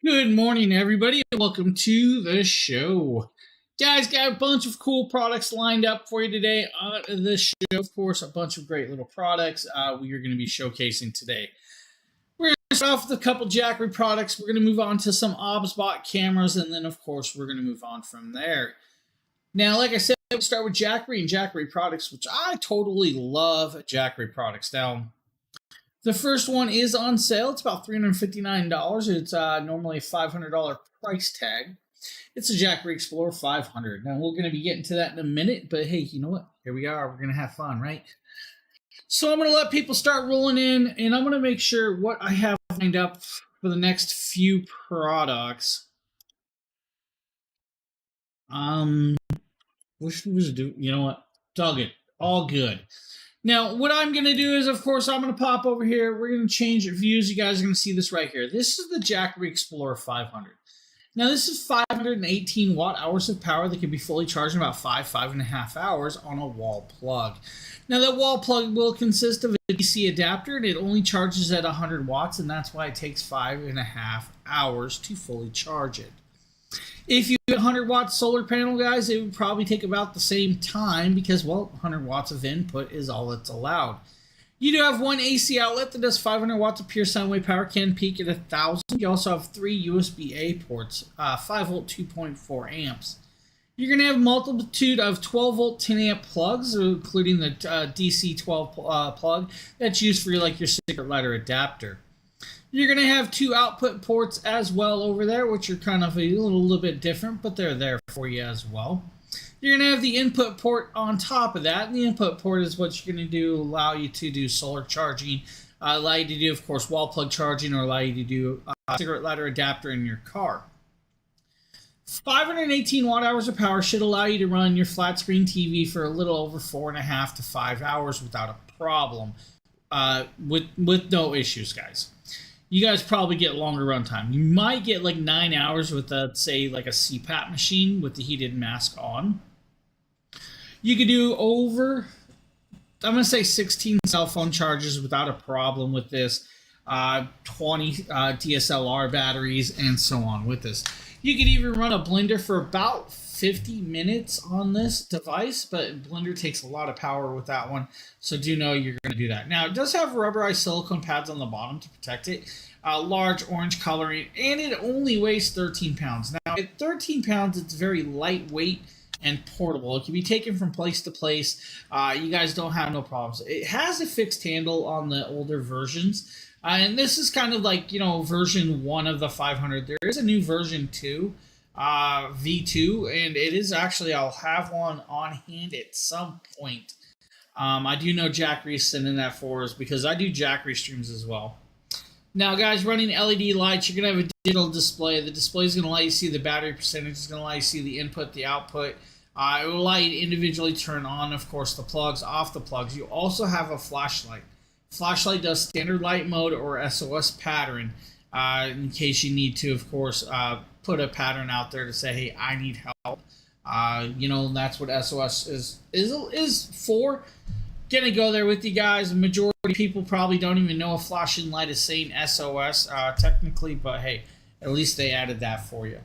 Good morning, everybody, and welcome to the show. Guys, got a bunch of cool products lined up for you today on the show. Of course, a bunch of great little products we are going to be showcasing today. We're going to start off with a couple Jackery products. We're going to move on to some OBSBot cameras, and then, of course, we're going to move on from there. Now, like I said, we'll start with Jackery and Jackery products, which I totally love Jackery products. Now, the first one is on sale. It's about $359. It's normally a $500 price tag. It's a Jackery Explorer 500. Now, we're going to be getting to that in a minute, but hey, you know what? Here we are. We're going to have fun, right? So I'm going to let people start rolling in, and I'm going to make sure what I have lined up for the next few products. Wish it was do. You know what? Dug it. All good. Now, what I'm going to do is, of course, I'm going to pop over here. We're going to change views. You guys are going to see this right here. This is the Jackery Explorer 500. Now, this is 518 watt-hours of power that can be fully charged in about 5.5 hours on a wall plug. Now, that wall plug will consist of a DC adapter, and it only charges at 100 watts, and that's why it takes 5.5 hours to fully charge it. If you have a 100-watt solar panel, guys, it would probably take about the same time because, well, 100 watts of input is all that's allowed. You do have one AC outlet that does 500 watts of pure sine wave power, can peak at 1,000. You also have 3 USB-A ports, 5-volt, 2.4 amps. You're going to have a multitude of 12-volt, 10-amp plugs, including the DC-12 plug that's used for your secret lighter adapter. You're going to have 2 output ports as well over there, which are kind of a little bit different, but they're there for you as well. You're going to have the input port on top of that, and the input port is what you're going to do, allow you to do solar charging, allow you to do, of course, wall plug charging, or allow you to do a cigarette lighter adapter in your car. 518 watt-hours of power should allow you to run your flat screen TV for a little over 4.5 to 5 hours without a problem, with no issues, guys. You guys probably get longer runtime. You might get like 9 hours with say like a CPAP machine with the heated mask on. You could do over, I'm going to say 16 cell phone charges without a problem with this. 20 DSLR batteries and so on with this. You could even run a blender for about 50 minutes on this device, but Blender takes a lot of power with that one, so do know you're going to do that. Now, it does have rubberized silicone pads on the bottom to protect it, large orange coloring, and it only weighs 13 pounds. Now, at 13 pounds, it's very lightweight and portable. It can be taken from place to place. You guys don't have no problems. It has a fixed handle on the older versions, and this is kind of like, version 1 of the 500. There is a new version 2. V2, and it is actually, I'll have one on hand at some point. I do know Jackery is sending that for us because I do Jackery streams as well. Now, guys, running LED lights, you're going to have a digital display. The display is going to let you see the battery percentage. It's going to let you see the input, the output. It will allow you to individually turn on, of course, the plugs, off the plugs. You also have a flashlight. Flashlight does standard light mode or SOS pattern in case you need to, of course, put a pattern out there to say, hey, I need help. That's what SOS is for. Gonna go there with you guys. The majority of people probably don't even know a flashing light is saying SOS technically, but hey, at least they added that for you.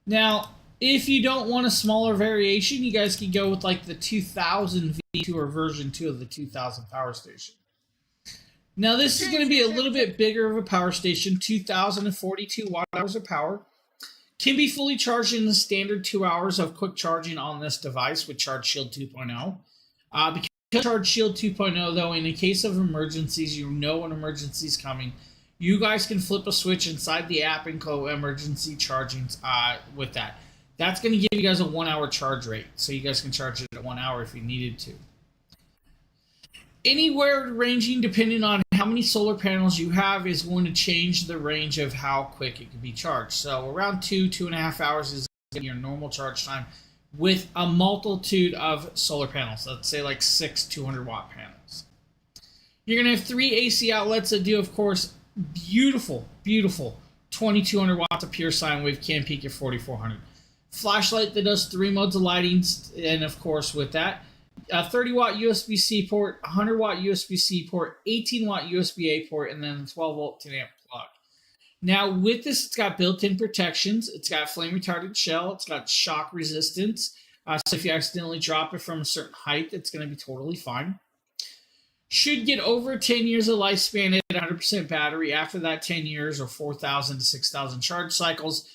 Now, if you don't want a smaller variation, you guys can go with like the 2000 V2 or version 2 of the 2000 power station. Now, this is going to be a little bit bigger of a power station, 2,042 watt-hours of power. Can be fully charged in the standard 2 hours of quick charging on this device with Charge Shield 2.0. Because Charge Shield 2.0, though, in the case of emergencies, you know when emergency is coming, you guys can flip a switch inside the app and go emergency charging with that. That's going to give you guys a 1 hour charge rate, so you guys can charge it at 1 hour if you needed to. Anywhere ranging, depending on how many solar panels you have, is going to change the range of how quick it can be charged. So around 2.5 hours is your normal charge time with a multitude of solar panels. Let's say like 6 200-watt panels. You're going to have 3 AC outlets that do, of course, beautiful 2200 watts of pure sine wave, can peak at 4400. Flashlight that does 3 modes of lighting, and of course with that, a 30-watt USB-C port, 100-watt USB-C port, 18-watt USB-A port, and then a 12-volt 10-amp plug. Now, with this, it's got built-in protections. It's got flame-retardant shell. It's got shock resistance. So if you accidentally drop it from a certain height, it's going to be totally fine. Should get over 10 years of lifespan at 100% battery. After that 10 years or 4,000 to 6,000 charge cycles,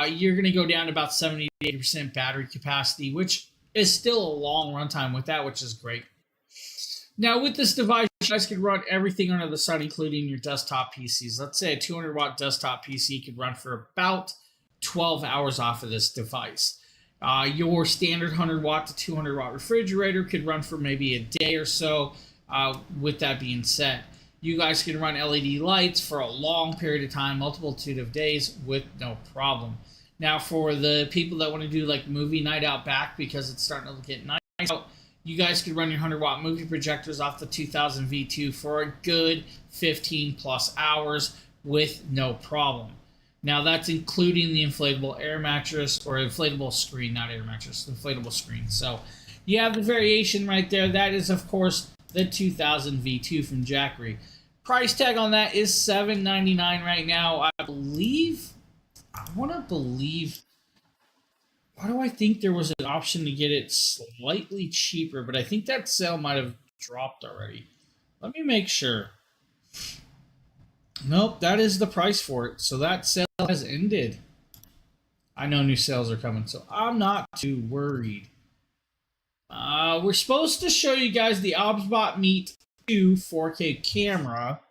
you're going to go down to about 70 to 80% battery capacity, which is still a long runtime with that, which is great. Now, with this device, you guys can run everything under the sun, including your desktop PCs. Let's say a 200-watt desktop PC could run for about 12 hours off of this device. Your standard 100-watt to 200-watt refrigerator could run for maybe a day or so. With that being said, you guys can run LED lights for a long period of time, multitude of days with no problem. Now, for the people that want to do like movie night out back because it's starting to get nice out, you guys could run your 100-watt movie projectors off the 2000 V2 for a good 15 plus hours with no problem. Now, that's including the inflatable air mattress or inflatable screen, not air mattress, inflatable screen. So you have the variation right there. That is, of course, the 2000 V2 from Jackery. Price tag on that is $799 right now. I want to believe, why do I think there was an option to get it slightly cheaper, but I think that sale might have dropped already. Let me make sure. Nope, that is the price for it. So that sale has ended. I know new sales are coming, so I'm not too worried. We're supposed to show you guys the OBSBot Meet 2 4K camera.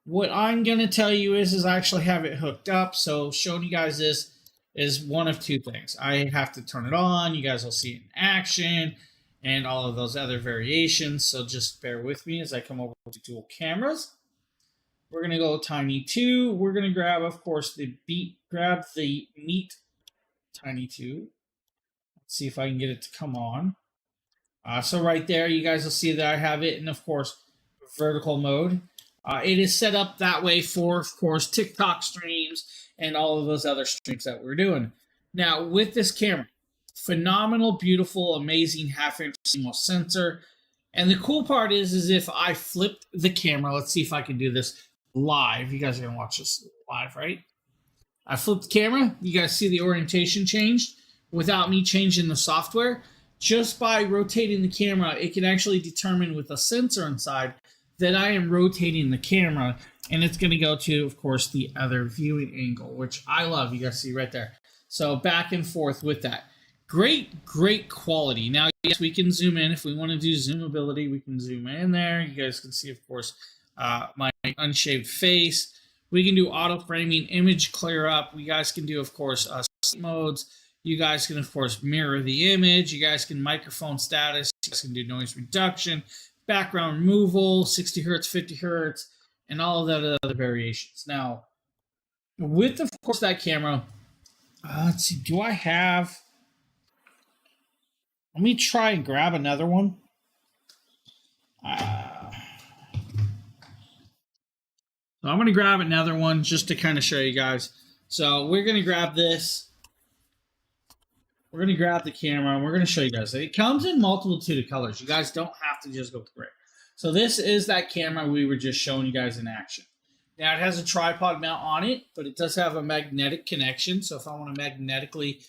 What I'm going to tell you is I actually have it hooked up. So showing you guys this is one of two things. I have to turn it on. You guys will see it in action and all of those other variations. So just bear with me as I come over to dual cameras. We're going to go Tiny 2. We're going to grab, of course, the Meet Tiny 2. See if I can get it to come on. So right there, you guys will see that I have it in, of course, vertical mode. It is set up that way for, of course, TikTok streams and all of those other streams that we're doing. Now, with this camera, phenomenal, beautiful, amazing half-inch CMOS sensor. And the cool part is if I flip the camera, let's see if I can do this live. You guys are going to watch this live, right? I flip the camera. You guys see the orientation changed without me changing the software. Just by rotating the camera, it can actually determine with a sensor inside that I am rotating the camera, and it's going to go to, of course, the other viewing angle, which I love. You guys see right there. So back and forth with that. Great, great quality. Now, yes, we can zoom in. If we want to do zoomability, we can zoom in there. You guys can see, of course, my unshaved face. We can do auto framing, image clear up. You guys can do, of course, modes. You guys can, of course, mirror the image. You guys can microphone status. You guys can do noise reduction, background removal, 60 hertz, 50 hertz, and all of that other variations. Now, with, of course, that camera, let's see, do I have... Let me try and grab another one. So I'm going to grab another one just to kind of show you guys. So we're going to grab this. We're going to grab the camera, and we're going to show you guys. It comes in multitude of colors. You guys don't have to just go with gray. So this is that camera we were just showing you guys in action. Now, it has a tripod mount on it, but it does have a magnetic connection. So if I want to magnetically,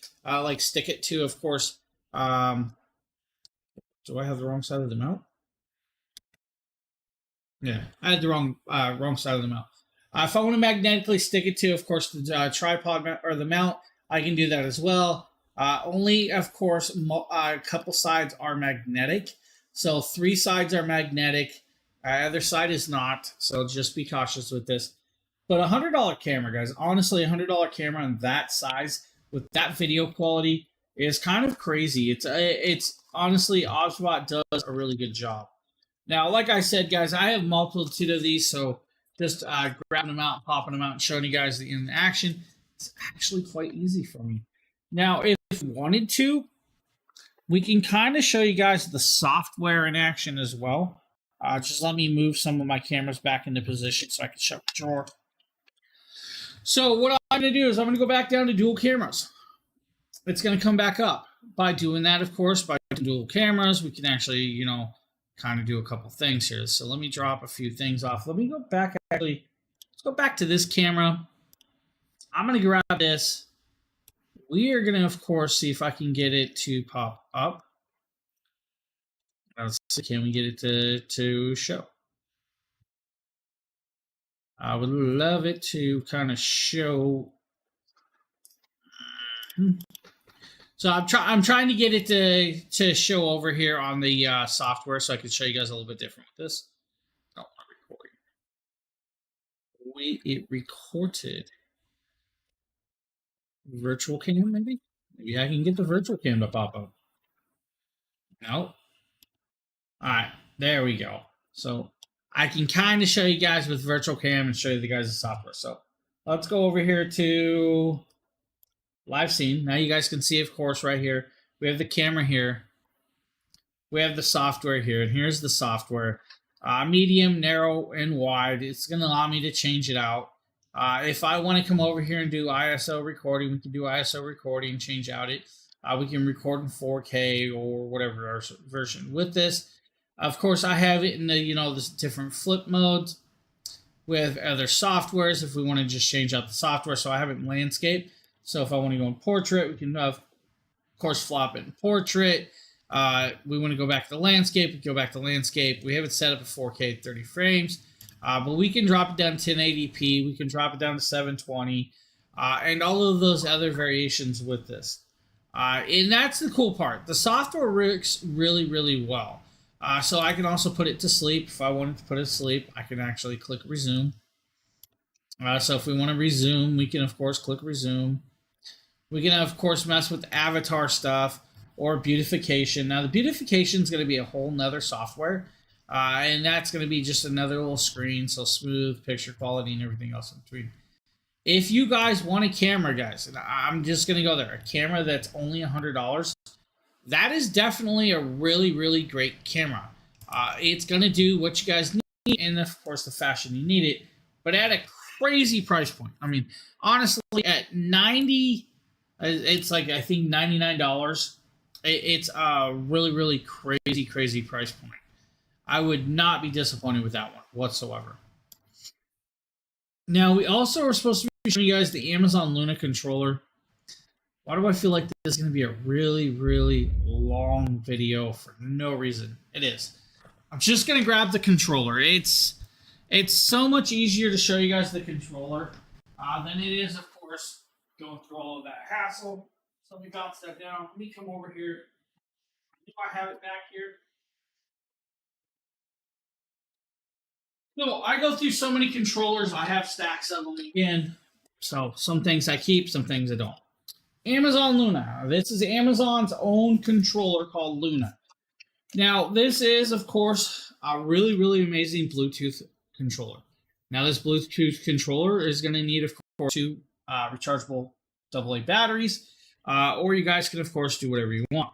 stick it to, of course, do I have the wrong side of the mount? Yeah, I had the wrong side of the mount. If I want to magnetically stick it to, of course, the tripod mount or the mount, I can do that as well. Only, of course, a couple sides are magnetic. So 3 sides are magnetic. Other side is not. So just be cautious with this. But $100 camera, guys. Honestly, $100 camera on that size with that video quality is kind of crazy. It's honestly, OBSBot does a really good job. Now, like I said, guys, I have multitude of these. So just grabbing them out, popping them out, and showing you guys in action. It's actually quite easy for me. Now, if we wanted to, we can kind of show you guys the software in action as well. Just let me move some of my cameras back into position so I can shut the drawer. So what I'm going to do is I'm going to go back down to dual cameras. It's going to come back up. By doing that, of course, by dual cameras, we can actually, kind of do a couple things here. So let me drop a few things off. Let me go back actually Let's go back to this camera. I'm going to grab this. We are going to, of course, see if I can get it to pop up. Let's see, can we get it to show? I would love it to kind of show. So I'm trying to get it to show over here on the software, so I can show you guys a little bit different with this. Oh, not recording. Wait, it recorded. Virtual cam, maybe? Maybe I can get the virtual cam to pop up. No. Alright, there we go. So I can kind of show you guys with virtual cam and show you the guys the software. So let's go over here to live scene. Now you guys can see, of course, right here. We have the camera here. We have the software here. And here's the software. Medium, narrow, and wide. It's going to allow me to change it out. If I want to come over here and do ISO recording, we can do ISO recording, change out it. We can record in 4K or whatever our version. With this, of course, I have it in the, this different flip modes with other softwares if we want to just change out the software. So I have it in landscape. So if I want to go in portrait, we can, of course, flop it in portrait. We want to go back to landscape, we go back to landscape. We have it set up at 4K 30 frames. But we can drop it down to 1080p. We can drop it down to 720. And all of those other variations with this. And that's the cool part. The software works really, really well. So I can also put it to sleep. If I wanted to put it to sleep, I can actually click resume. So if we want to resume, we can, of course, click resume. We can, of course, mess with avatar stuff or beautification. Now, the beautification is going to be a whole nother software. And that's going to be just another little screen. So smooth, picture quality, and everything else in between. If you guys want a camera, guys, and I'm just going to go there, a camera that's only $100, that is definitely a really, really great camera. It's going to do what you guys need, and of course the fashion you need it, but at a crazy price point. I mean, honestly, at $90, it's like, I think $99. It's a really, really crazy price point. I would not be disappointed with that one whatsoever. Now, we also are supposed to be showing you guys the Amazon Luna controller. Why do I feel like this is going to be a really, really long video for no reason? It is. I'm just going to grab the controller. It's so much easier to show you guys the controller than it is, of course, going through all of that hassle. So let me bounce that down. Let me come over here. Do I have it back here? No, I go through so many controllers. I have stacks of them again. So some things I keep, some things I don't. Amazon Luna. This is Amazon's own controller called Luna. Now, this is, of course, a really, really amazing Bluetooth controller. Now, this Bluetooth controller is going to need, of course, two rechargeable AA batteries, or you guys can, of course, do whatever you want.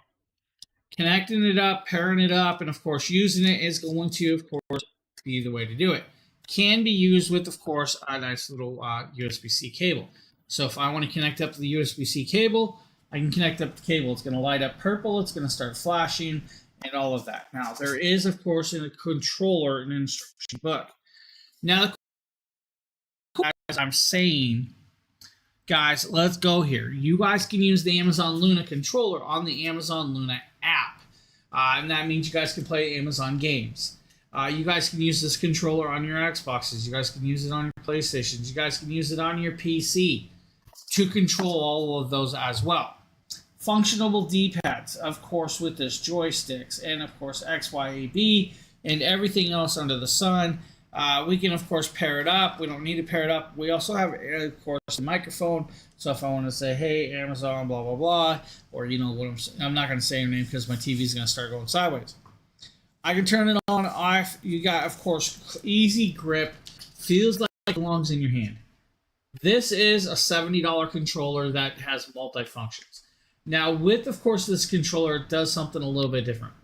Connecting it up, pairing it up, and, of course, using it is going to, of course, be the way to do it. Can be used with, of course, a nice little USB-C cable. So if I want to connect up to the USB-C cable, I can connect up the cable. It's going to light up purple. It's going to start flashing and all of that. Now, there is, of course, in a controller an instruction book. Now, as I'm saying, guys, let's go here. You guys can use the Amazon Luna controller on the Amazon Luna app. And that means you guys can play Amazon games. You guys can use this controller on your Xboxes. You guys can use it on your PlayStations. You guys can use it on your PC to control all of those as well. Functional D-pads, of course, with this joysticks, and of course X, Y, A, B, and everything else under the sun. We can, of course, pair it up. We don't need to pair it up. We also have, of course, a microphone. So if I want to say, hey, Amazon, blah, blah, blah, or, what I'm not going to say your name because my TV is going to start going sideways. I can turn it on, off. You got, of course, easy grip. Feels like it belongs in your hand. This is a $70 controller that has multi-functions. Now, with, of course, this controller, it does something a little bit different.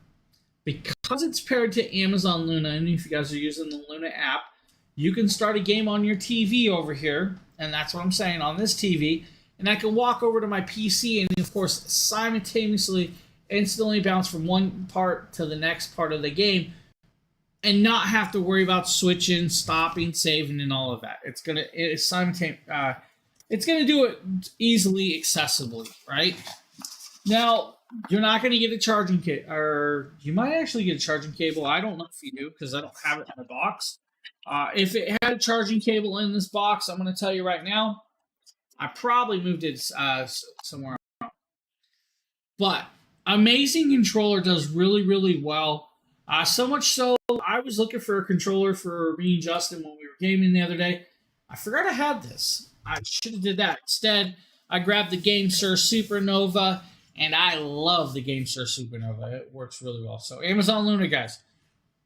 Because it's paired to Amazon Luna, and if you guys are using the Luna app, you can start a game on your TV over here, and that's what I'm saying, on this TV, and I can walk over to my PC and, of course, simultaneously instantly bounce from one part to the next part of the game and not have to worry about switching, stopping, saving, and all of that. It's gonna do it easily, accessibly, right? Now, you're not gonna get a charging cable, or you might actually get a charging cable. I don't know if you do because I don't have it in the box. If it had a charging cable in this box, I'm gonna tell you right now, I probably moved it somewhere. But amazing controller, does really, really well. So much so, I was looking for a controller for me and Justin when we were gaming the other day. I forgot I had this. I should have did that. Instead, I grabbed the GameSir Supernova, and I love the GameSir Supernova. It works really well. So Amazon Luna, guys.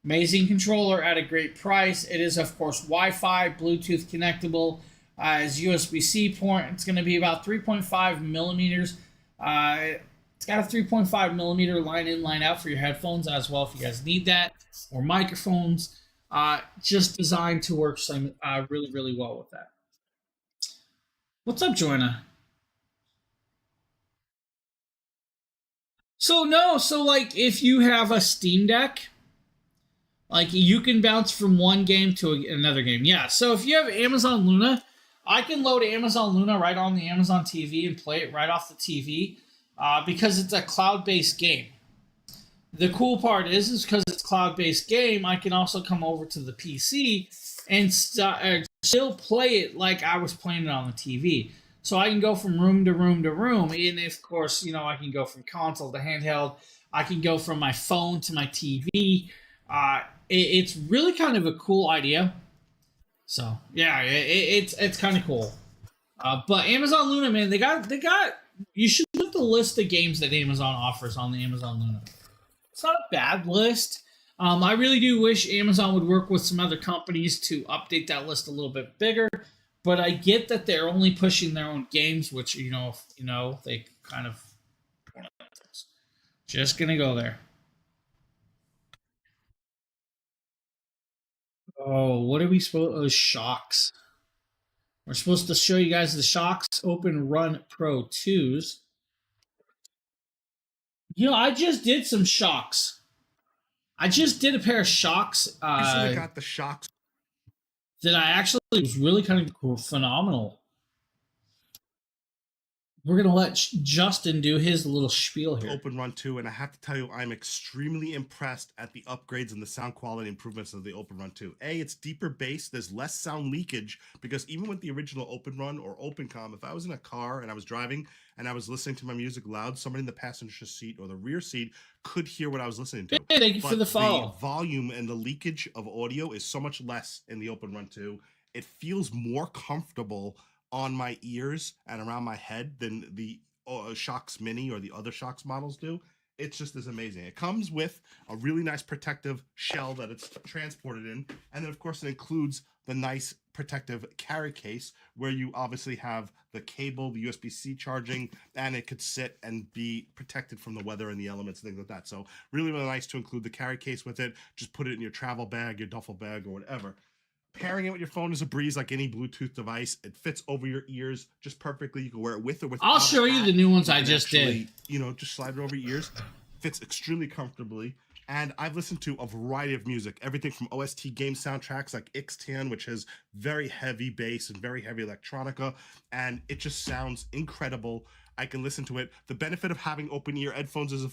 Amazing controller at a great price. It is, of course, Wi-Fi, Bluetooth connectable, as USB-C port. It's going to be about 3.5 millimeters. It's got a 3.5 millimeter line in, line out for your headphones as well if you guys need that, or microphones. Just designed to work really, really well with that. What's up, Joanna? So like if you have a Steam Deck, like you can bounce from one game to another game. Yeah. So if you have Amazon Luna, I can load Amazon Luna right on the Amazon TV and play it right off the TV because it's a cloud-based game. The cool part is because it's a cloud-based game, I can also come over to the PC and still play it like I was playing it on the TV. So I can go from room to room to room, and of course, I can go from console to handheld. I can go from my phone to my TV. It's really kind of a cool idea. So yeah, it's kind of cool. But Amazon Luna, man, they got. You should look at the list of games that Amazon offers on the Amazon Luna. It's not a bad list. I really do wish Amazon would work with some other companies to update that list a little bit bigger. But I get that they're only pushing their own games, which they kind of just gonna go there. Oh, what are we supposed? Oh, shocks. We're supposed to show you guys the Shocks Open Run Pro 2s. I just did some shocks. I just did a pair of shocks. I got the shocks. That I actually was really kind of cool, phenomenal. We're going to let Justin do his little spiel here. Open Run 2, and I have to tell you, I'm extremely impressed at the upgrades and the sound quality improvements of the Open Run 2. It's deeper bass, there's less sound leakage, because even with the original Open Run or OpenCom, if I was in a car and I was driving and I was listening to my music loud, somebody in the passenger seat or the rear seat could hear what I was listening to. Hey, thank you for the follow. The volume and the leakage of audio is so much less in the Open Run 2. It feels more comfortable on my ears and around my head than the Shocks Mini or the other Shocks models do. It's just as amazing. It comes with a really nice protective shell that it's transported in, and then of course it includes the nice protective carry case where you obviously have the cable, the USB-C charging, and it could sit and be protected from the weather and the elements and things like that. So really, really nice to include the carry case with it. Just put it in your travel bag, your duffel bag, or whatever. Pairing it with your phone is a breeze, like any Bluetooth device. It fits over your ears just perfectly. You can wear it with or without. I'll show you the new ones I just did. Just slide it over your ears. Fits extremely comfortably. And I've listened to a variety of music, everything from OST game soundtracks like Ixtan, which has very heavy bass and very heavy electronica, and it just sounds incredible. I can listen to it. The benefit of having open ear headphones is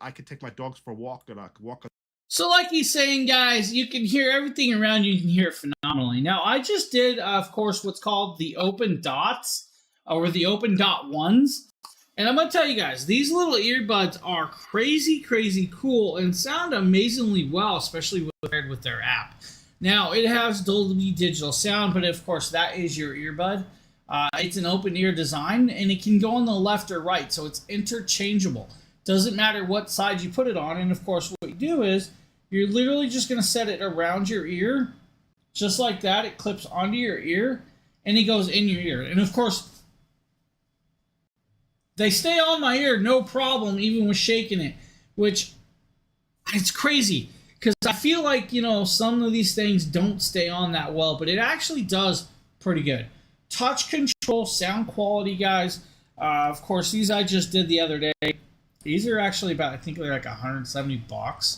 I could take my dogs for a walk, and I could walk. So like he's saying, guys, you can hear everything around you. You can hear it phenomenally. Now, I just did, of course, what's called the Open Dots, or the Open Dot ones. And I'm going to tell you guys, these little earbuds are crazy, crazy cool and sound amazingly well, especially paired with their app. Now, it has Dolby Digital Sound, but of course, that is your earbud. It's an open ear design, and it can go on the left or right, so it's interchangeable. Doesn't matter what side you put it on, and of course, what you do is you're literally just going to set it around your ear, just like that. It clips onto your ear, and it goes in your ear. And of course, they stay on my ear, no problem, even with shaking it, which it's crazy because I feel like, some of these things don't stay on that well, but it actually does pretty good. Touch control, sound quality, guys. Of course, these I just did the other day. These are actually about, I think they're like $170.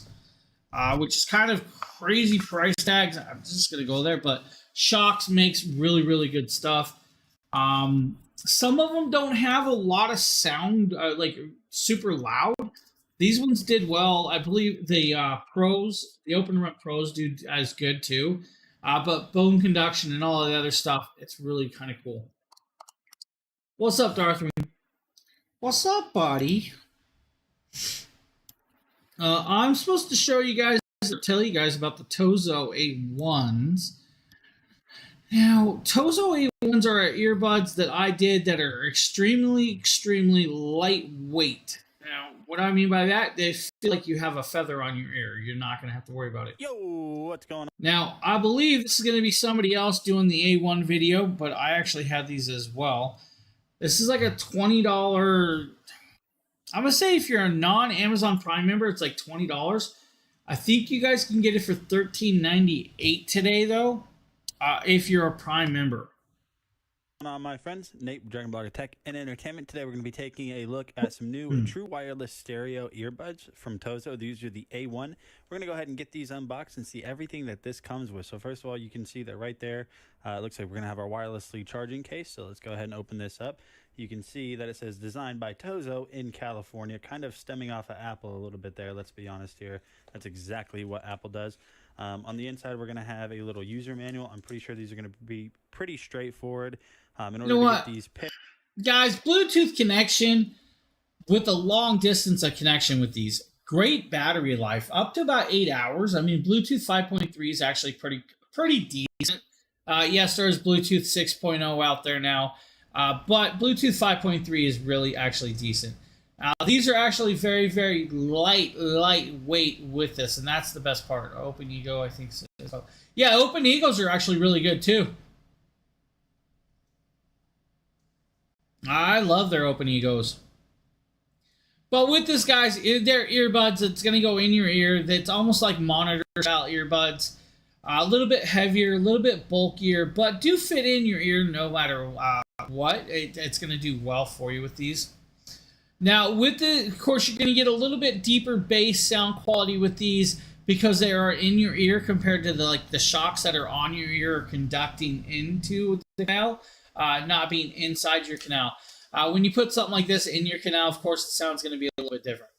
which is kind of crazy price tags. I'm just going to go there, but Shocks makes really, really good stuff. Some of them don't have a lot of sound, like super loud. These ones did well. I believe the pros, the Open Run pros, do as good too. But bone conduction and all of the other stuff, it's really kind of cool. What's up, Darth? What's up, buddy? I'm supposed to show you guys, or tell you guys about the Tozo A1s. Now, Tozo A1s are earbuds that I did that are extremely, extremely lightweight. Now, what I mean by that, they feel like you have a feather on your ear. You're not going to have to worry about it. Yo, what's going on? Now, I believe this is going to be somebody else doing the A1 video, but I actually had these as well. This is like a $20... I'm going to say if you're a non-Amazon Prime member, it's like $20. I think you guys can get it for $13.98 today, though, if you're a Prime member. On my friends, Nate, Dragon Blogger Tech and Entertainment. Today we're going to be taking a look at some new true wireless stereo earbuds from Tozo. These are the A1. We're going to go ahead and get these unboxed and see everything that this comes with. So first of all, you can see that right there, it looks like we're going to have our wirelessly charging case. So let's go ahead and open this up. You can see that it says designed by Tozo in California, kind of stemming off of Apple a little bit there. Let's be honest here. That's exactly what Apple does. On the inside, we're going to have a little user manual. I'm pretty sure these are going to be pretty straightforward. In order to get these guys, Bluetooth connection with a long distance of connection with these. Great battery life, up to about 8 hours. I mean, Bluetooth 5.3 is actually pretty decent. Yes, there's Bluetooth 6.0 out there now, but Bluetooth 5.3 is really actually decent. These are actually very, very lightweight with this, and that's the best part. Open Ego, I think so. Yeah, Open Egos are actually really good too. I love their Open Egos. But with this, guys, they're earbuds. It's going to go in your ear. It's almost like monitor-style earbuds. A little bit heavier, a little bit bulkier, but do fit in your ear no matter what. It's going to do well for you with these. Now, with the, of course, you're going to get a little bit deeper bass sound quality with these because they are in your ear compared to the shocks that are on your ear or conducting into the canal. Not being inside your canal. When you put something like this in your canal, of course, the sound's going to be a little bit different.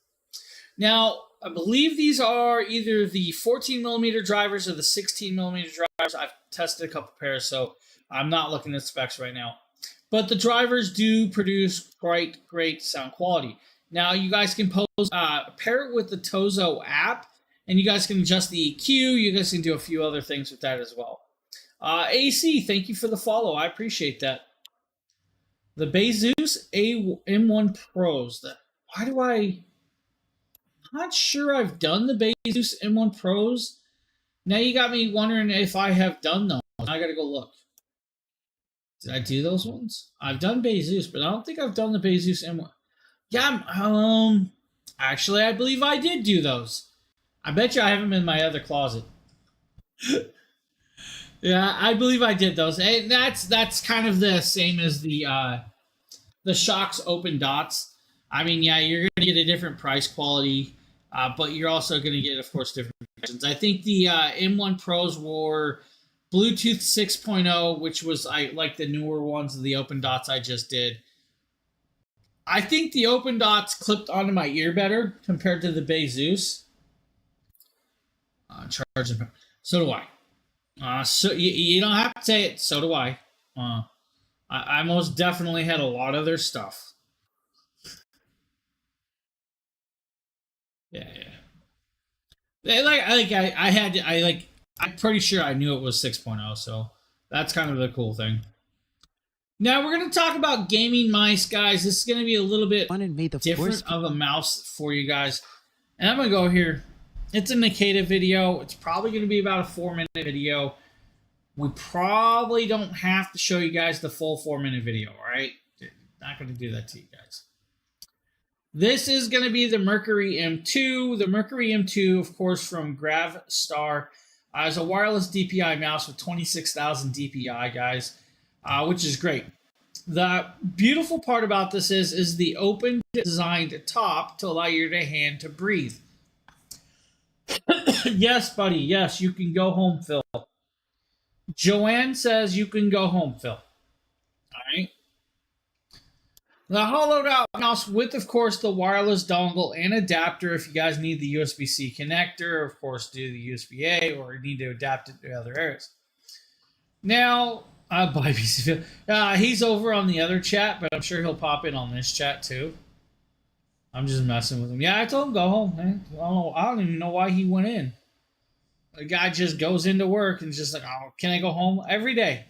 Now, I believe these are either the 14mm drivers or the 16mm drivers. I've tested a couple pairs, so I'm not looking at specs right now. But the drivers do produce great sound quality. Now, you guys can pair it with the Tozo app, and you guys can adjust the EQ. You guys can do a few other things with that as well. AC, thank you for the follow. I appreciate that. The Bezus M1 Pros. I'm not sure I've done the Bezus M1 Pros. Now you got me wondering if I have done those. I gotta go look. Did I do those ones? I've done Bezus, but I don't think I've done the Bezus M1. Yeah, actually, I believe I did do those. I bet you I have them in my other closet. Yeah, I believe I did those. And that's kind of the same as the Shocks Open Dots. I mean, yeah, you're going to get a different price quality, but you're also going to get, of course, different functions. I think the M1 Pros were Bluetooth 6.0, which was like the newer ones of the Open Dots I just did. I think the Open Dots clipped onto my ear better compared to the Bezus. Charging. So do I. So you don't have to say it. So do I. I most definitely had a lot of their stuff. Yeah. I'm pretty sure I knew it was 6.0, so that's kind of the cool thing. Now we're going to talk about gaming mice, guys. This is going to be a little bit different of a mouse for you guys. And I'm going to go here. It's a Makita video. It's probably going to be about a 4-minute video. We probably don't have to show you guys the full 4-minute video, all right? Not going to do that to you guys. This is going to be the Mercury M2. The Mercury M2, of course, from Gravstar. Is a wireless DPI mouse with 26,000 DPI, guys, which is great. The beautiful part about this is the open designed top to allow your hand to breathe. Yes, buddy. Yes, you can go home, Phil. Joanne says you can go home, Phil. All right. The hollowed out mouse with, of course, the wireless dongle and adapter if you guys need the USB-C connector, of course, do the USB-A or need to adapt it to other areas. Now, bye, BC Phil. He's over on the other chat, but I'm sure he'll pop in on this chat too. I'm just messing with him. Yeah, I told him go home, man. I don't even know why he went in. The guy just goes into work and just like, oh, can I go home every day?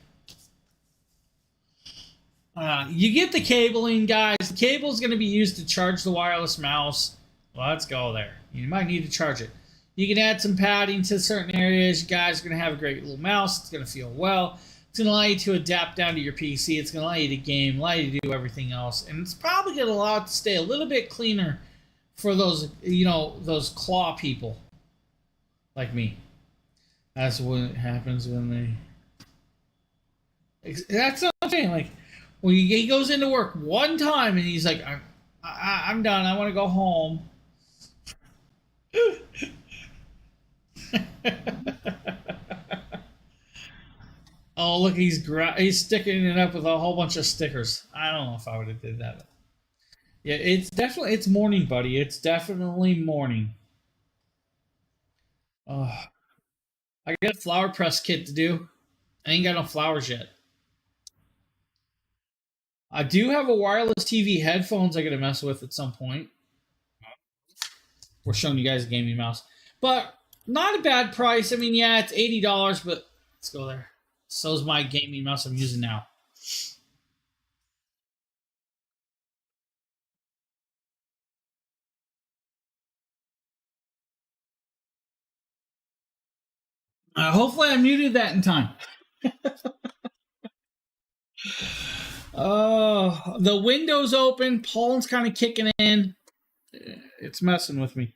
You get the cabling, guys. The cable is going to be used to charge the wireless mouse. Let's go there. You might need to charge it. You can add some padding to certain areas. You guys are going to have a great little mouse. It's going to feel well. It's going to allow you to adapt down to your PC. It's going to allow you to game, allow you to do everything else. And it's probably going to allow it to stay a little bit cleaner for those, those claw people like me. That's what happens when they... That's what I'm saying. Like, when he goes into work one time and he's like, I'm done. I want to go home. Oh, look, he's sticking it up with a whole bunch of stickers. I don't know if I would have did that. Yeah, it's morning, buddy. It's definitely morning. I got a flower press kit to do. I ain't got no flowers yet. I do have a wireless TV headphones I gotta mess with at some point. We're showing you guys a gaming mouse. But not a bad price. I mean, yeah, it's $80, but let's go there. So's my gaming mouse I'm using now. Hopefully I muted that in time. Oh, the window's open. Pollen's kind of kicking in. It's messing with me.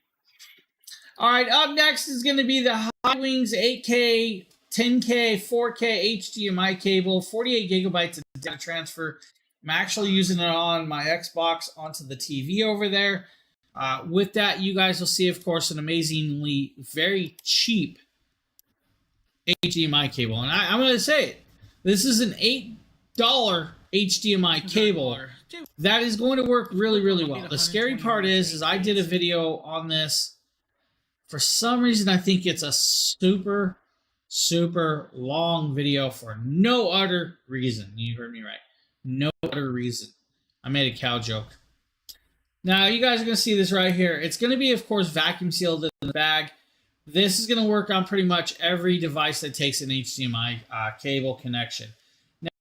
All right, up next is going to be the Hiwings 8K, 10K, 4K HDMI cable, 48 gigabytes of data transfer. I'm actually using it on my Xbox onto the TV over there. With that, you guys will see, of course, an amazingly very cheap HDMI cable. And I'm going to say it. This is an $8 HDMI cable that is going to work really, really well. The scary part is I did a video on this. For some reason, I think it's a super, super long video for no other reason. You heard me right. No other reason. I made a cow joke. Now, you guys are going to see this right here. It's going to be, of course, vacuum sealed in the bag. This is going to work on pretty much every device that takes an HDMI cable connection.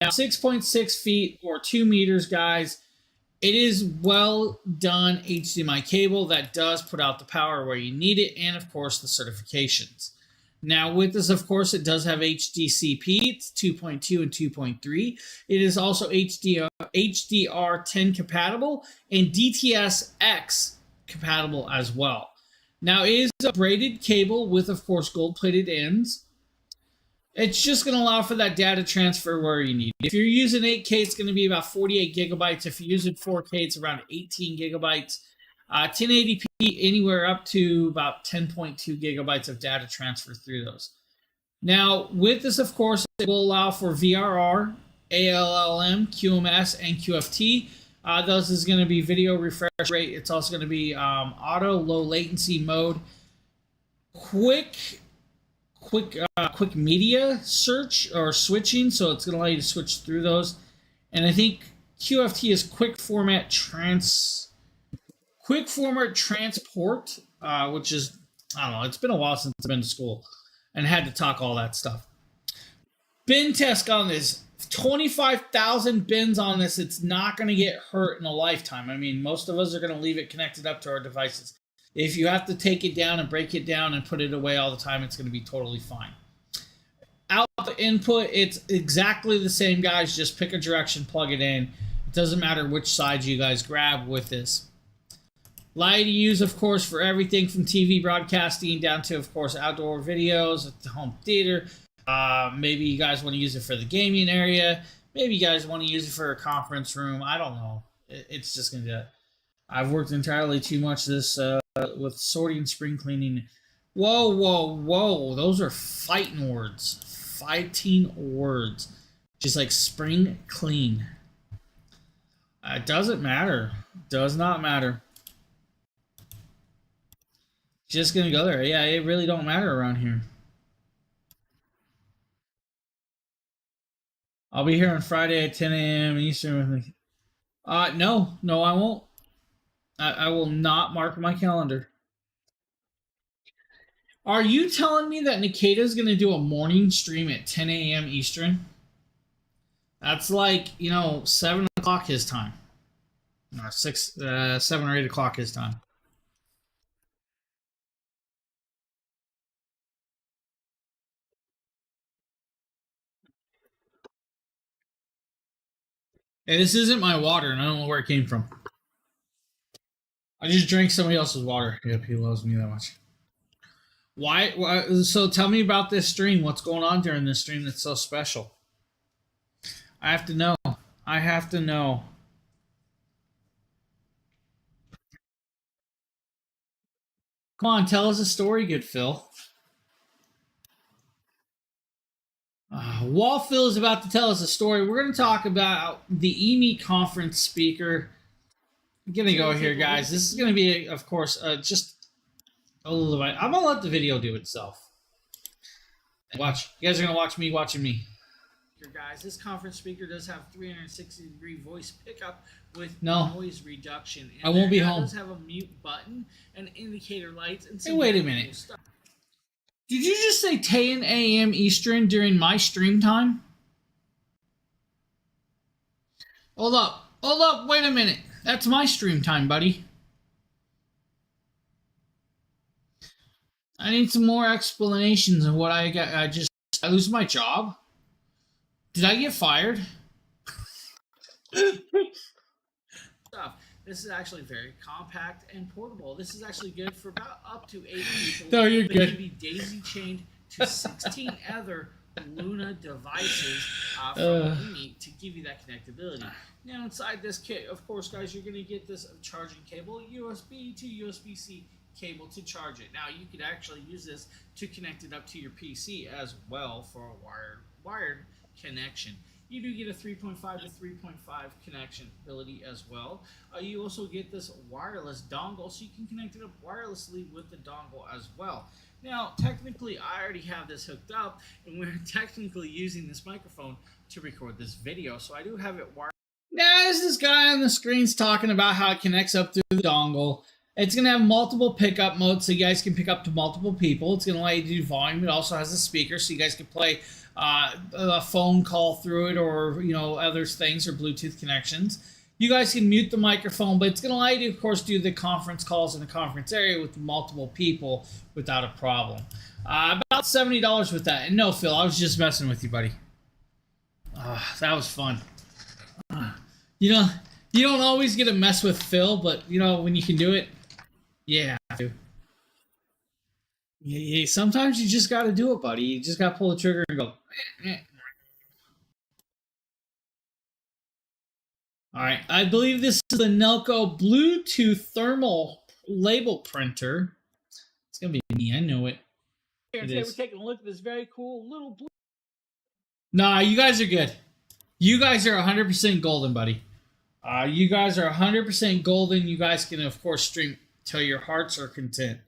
Now, 6.6 feet or 2 meters, guys. It is well done HDMI cable that does put out the power where you need it, and of course the certifications. Now with this, of course, it does have HDCP. It's 2.2 and 2.3. It is also HDR10 compatible and DTS-X compatible as well. Now it is a braided cable with, of course, gold-plated ends. It's just going to allow for that data transfer where you need it. If you're using 8K, it's going to be about 48 gigabytes. If you're using 4K, it's around 18 gigabytes. 1080p, anywhere up to about 10.2 gigabytes of data transfer through those. Now, with this, of course, it will allow for VRR, ALLM, QMS, and QFT. Those is going to be video refresh rate. It's also going to be auto low latency mode. Quick media search or switching, so it's going to allow you to switch through those. And I think QFT is quick format transport, which is, I don't know, it's been a while since I've been to school and had to talk all that stuff. Bin test on this, 25,000 bins on this. It's not going to get hurt in a lifetime. I mean, most of us are going to leave it connected up to our devices. If you have to take it down and break it down and put it away all the time, it's going to be totally fine. Output input, it's exactly the same, guys. Just pick a direction, plug it in. It doesn't matter which side you guys grab with this. Allow you to use, of course, for everything from TV broadcasting down to, of course, outdoor videos at the home theater. Maybe you guys want to use it for the gaming area. Maybe you guys want to use it for a conference room. I don't know. It's just going to do that. I've worked entirely too much this with sorting, spring cleaning. Whoa, whoa, whoa. Those are fighting words. Fighting words. Just like spring clean. It doesn't matter. Does not matter. Just gonna go there. Yeah, it really don't matter around here. I'll be here on Friday at 10 a.m. Eastern with me. No, I won't. I will not mark my calendar. Are you telling me that Nikita's gonna do a morning stream at 10 a.m. Eastern? That's like 7 o'clock his time, or 7 or 8 o'clock his time. Hey, this isn't my water, and I don't know where it came from. I just drank somebody else's water. Yep, he loves me that much. Why? So tell me about this stream. What's going on during this stream that's so special? I have to know. I have to know. Come on, tell us a story, good Phil. While Phil is about to tell us a story, we're going to talk about the EMEET conference speaker. I'm going to go here, guys. This is going to be, of course, just a little bit. I'm going to let the video do itself. Watch. You guys are going to watch me watching me. Here, guys, this conference speaker does have 360-degree voice pickup with noise reduction. And I won't be home. It does have a mute button and indicator lights. And hey, wait a minute. Stuff. Did you just say 10 a.m. Eastern during my stream time? Hold up, wait a minute. That's my stream time, buddy. I need some more explanations of what I got. I lose my job? Did I get fired? This is actually very compact and portable. This is actually good for about up to 8 people. No, you're good. It can be daisy chained to 16 other Luna devices from EMEET to give you that connectability. Now, inside this kit, of course, guys, you're going to get this charging cable, USB to USB-C cable to charge it. Now, you could actually use this to connect it up to your PC as well for a wired connection. You do get a 3.5 to 3.5 connection ability as well. You also get this wireless dongle, so you can connect it up wirelessly with the dongle as well. Now, technically, I already have this hooked up, and we're technically using this microphone to record this video, so I do have it wired. Now, as this guy on the screen's talking about how it connects up through the dongle, it's going to have multiple pickup modes, so you guys can pick up to multiple people. It's going to allow you to do volume. It also has a speaker, so you guys can play a phone call through it, or other things, or Bluetooth connections. You guys can mute the microphone, but it's going to allow you to, of course, do the conference calls in the conference area with multiple people without a problem. About $70 with that. And no, Phil, I was just messing with you, buddy. That was fun. You don't always get to mess with Phil, but when you can do it, yeah. Yeah, sometimes you just got to do it, buddy. You just got to pull the trigger and go. All right, I believe this is the Nelco Bluetooth thermal label printer. It's gonna be me. I know it. Today we're taking a look at this very cool little blue. Nah, you guys are good. You guys are 100% golden, buddy. You guys are 100% golden. You guys can, of course, stream till your hearts are content.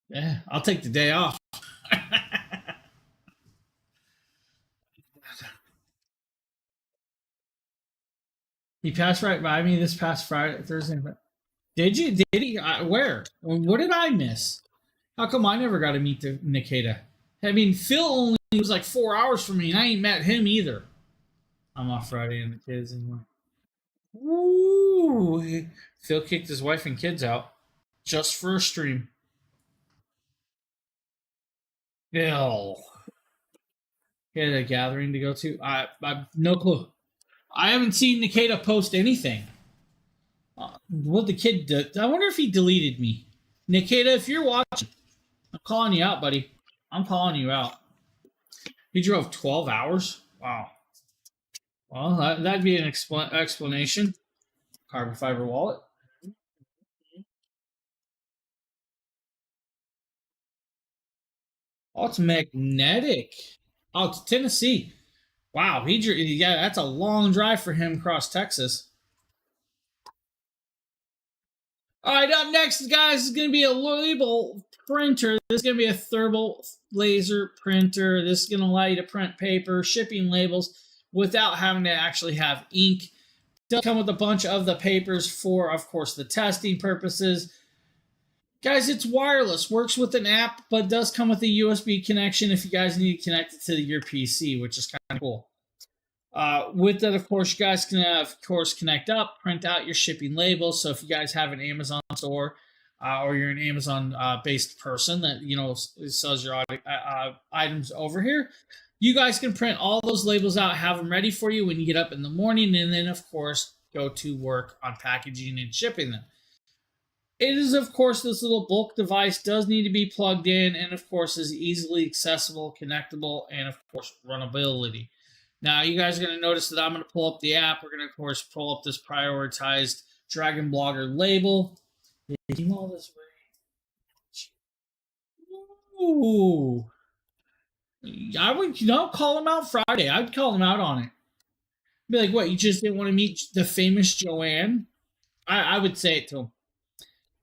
Yeah, I'll take the day off. He passed right by me this past Thursday. Did you? Did he? Where? What did I miss? How come I never got to meet Nikita? I mean, Phil only was like 4 hours from me, and I ain't met him either. I'm off Friday and the kids anymore. Woo! Phil kicked his wife and kids out just for a stream. Phil. He had a gathering to go to. I no clue. I haven't seen Nikita post anything. What the kid did? I wonder if he deleted me. Nikita, if you're watching, I'm calling you out, buddy. I'm calling you out. He drove 12 hours? Wow. Well, that'd be an explanation. Carbon fiber wallet. Oh, it's magnetic. Oh, it's Tennessee. Wow, yeah, that's a long drive for him across Texas. All right, up next, guys, is going to be a label printer. This is going to be a thermal laser printer. This is going to allow you to print paper, shipping labels without having to actually have ink. It does come with a bunch of the papers for, of course, the testing purposes. Guys, it's wireless, works with an app, but does come with a USB connection if you guys need to connect it to your PC, which is kind of cool. With that, of course, you guys can, of course, connect up, print out your shipping labels. So if you guys have an Amazon store or you're an Amazon-based person that, sells your items over here, you guys can print all those labels out, have them ready for you when you get up in the morning, and then, of course, go to work on packaging and shipping them. It is, of course, this little bulk device does need to be plugged in and, of course, is easily accessible, connectable, and, of course, runnability. Now, you guys are going to notice that I'm going to pull up the app. We're going to, of course, pull up this prioritized Dragon Blogger label. Making all this range. Ooh. I would, call him out Friday. I'd call him out on it. Be like, what, you just didn't want to meet the famous Joanne? I would say it to him.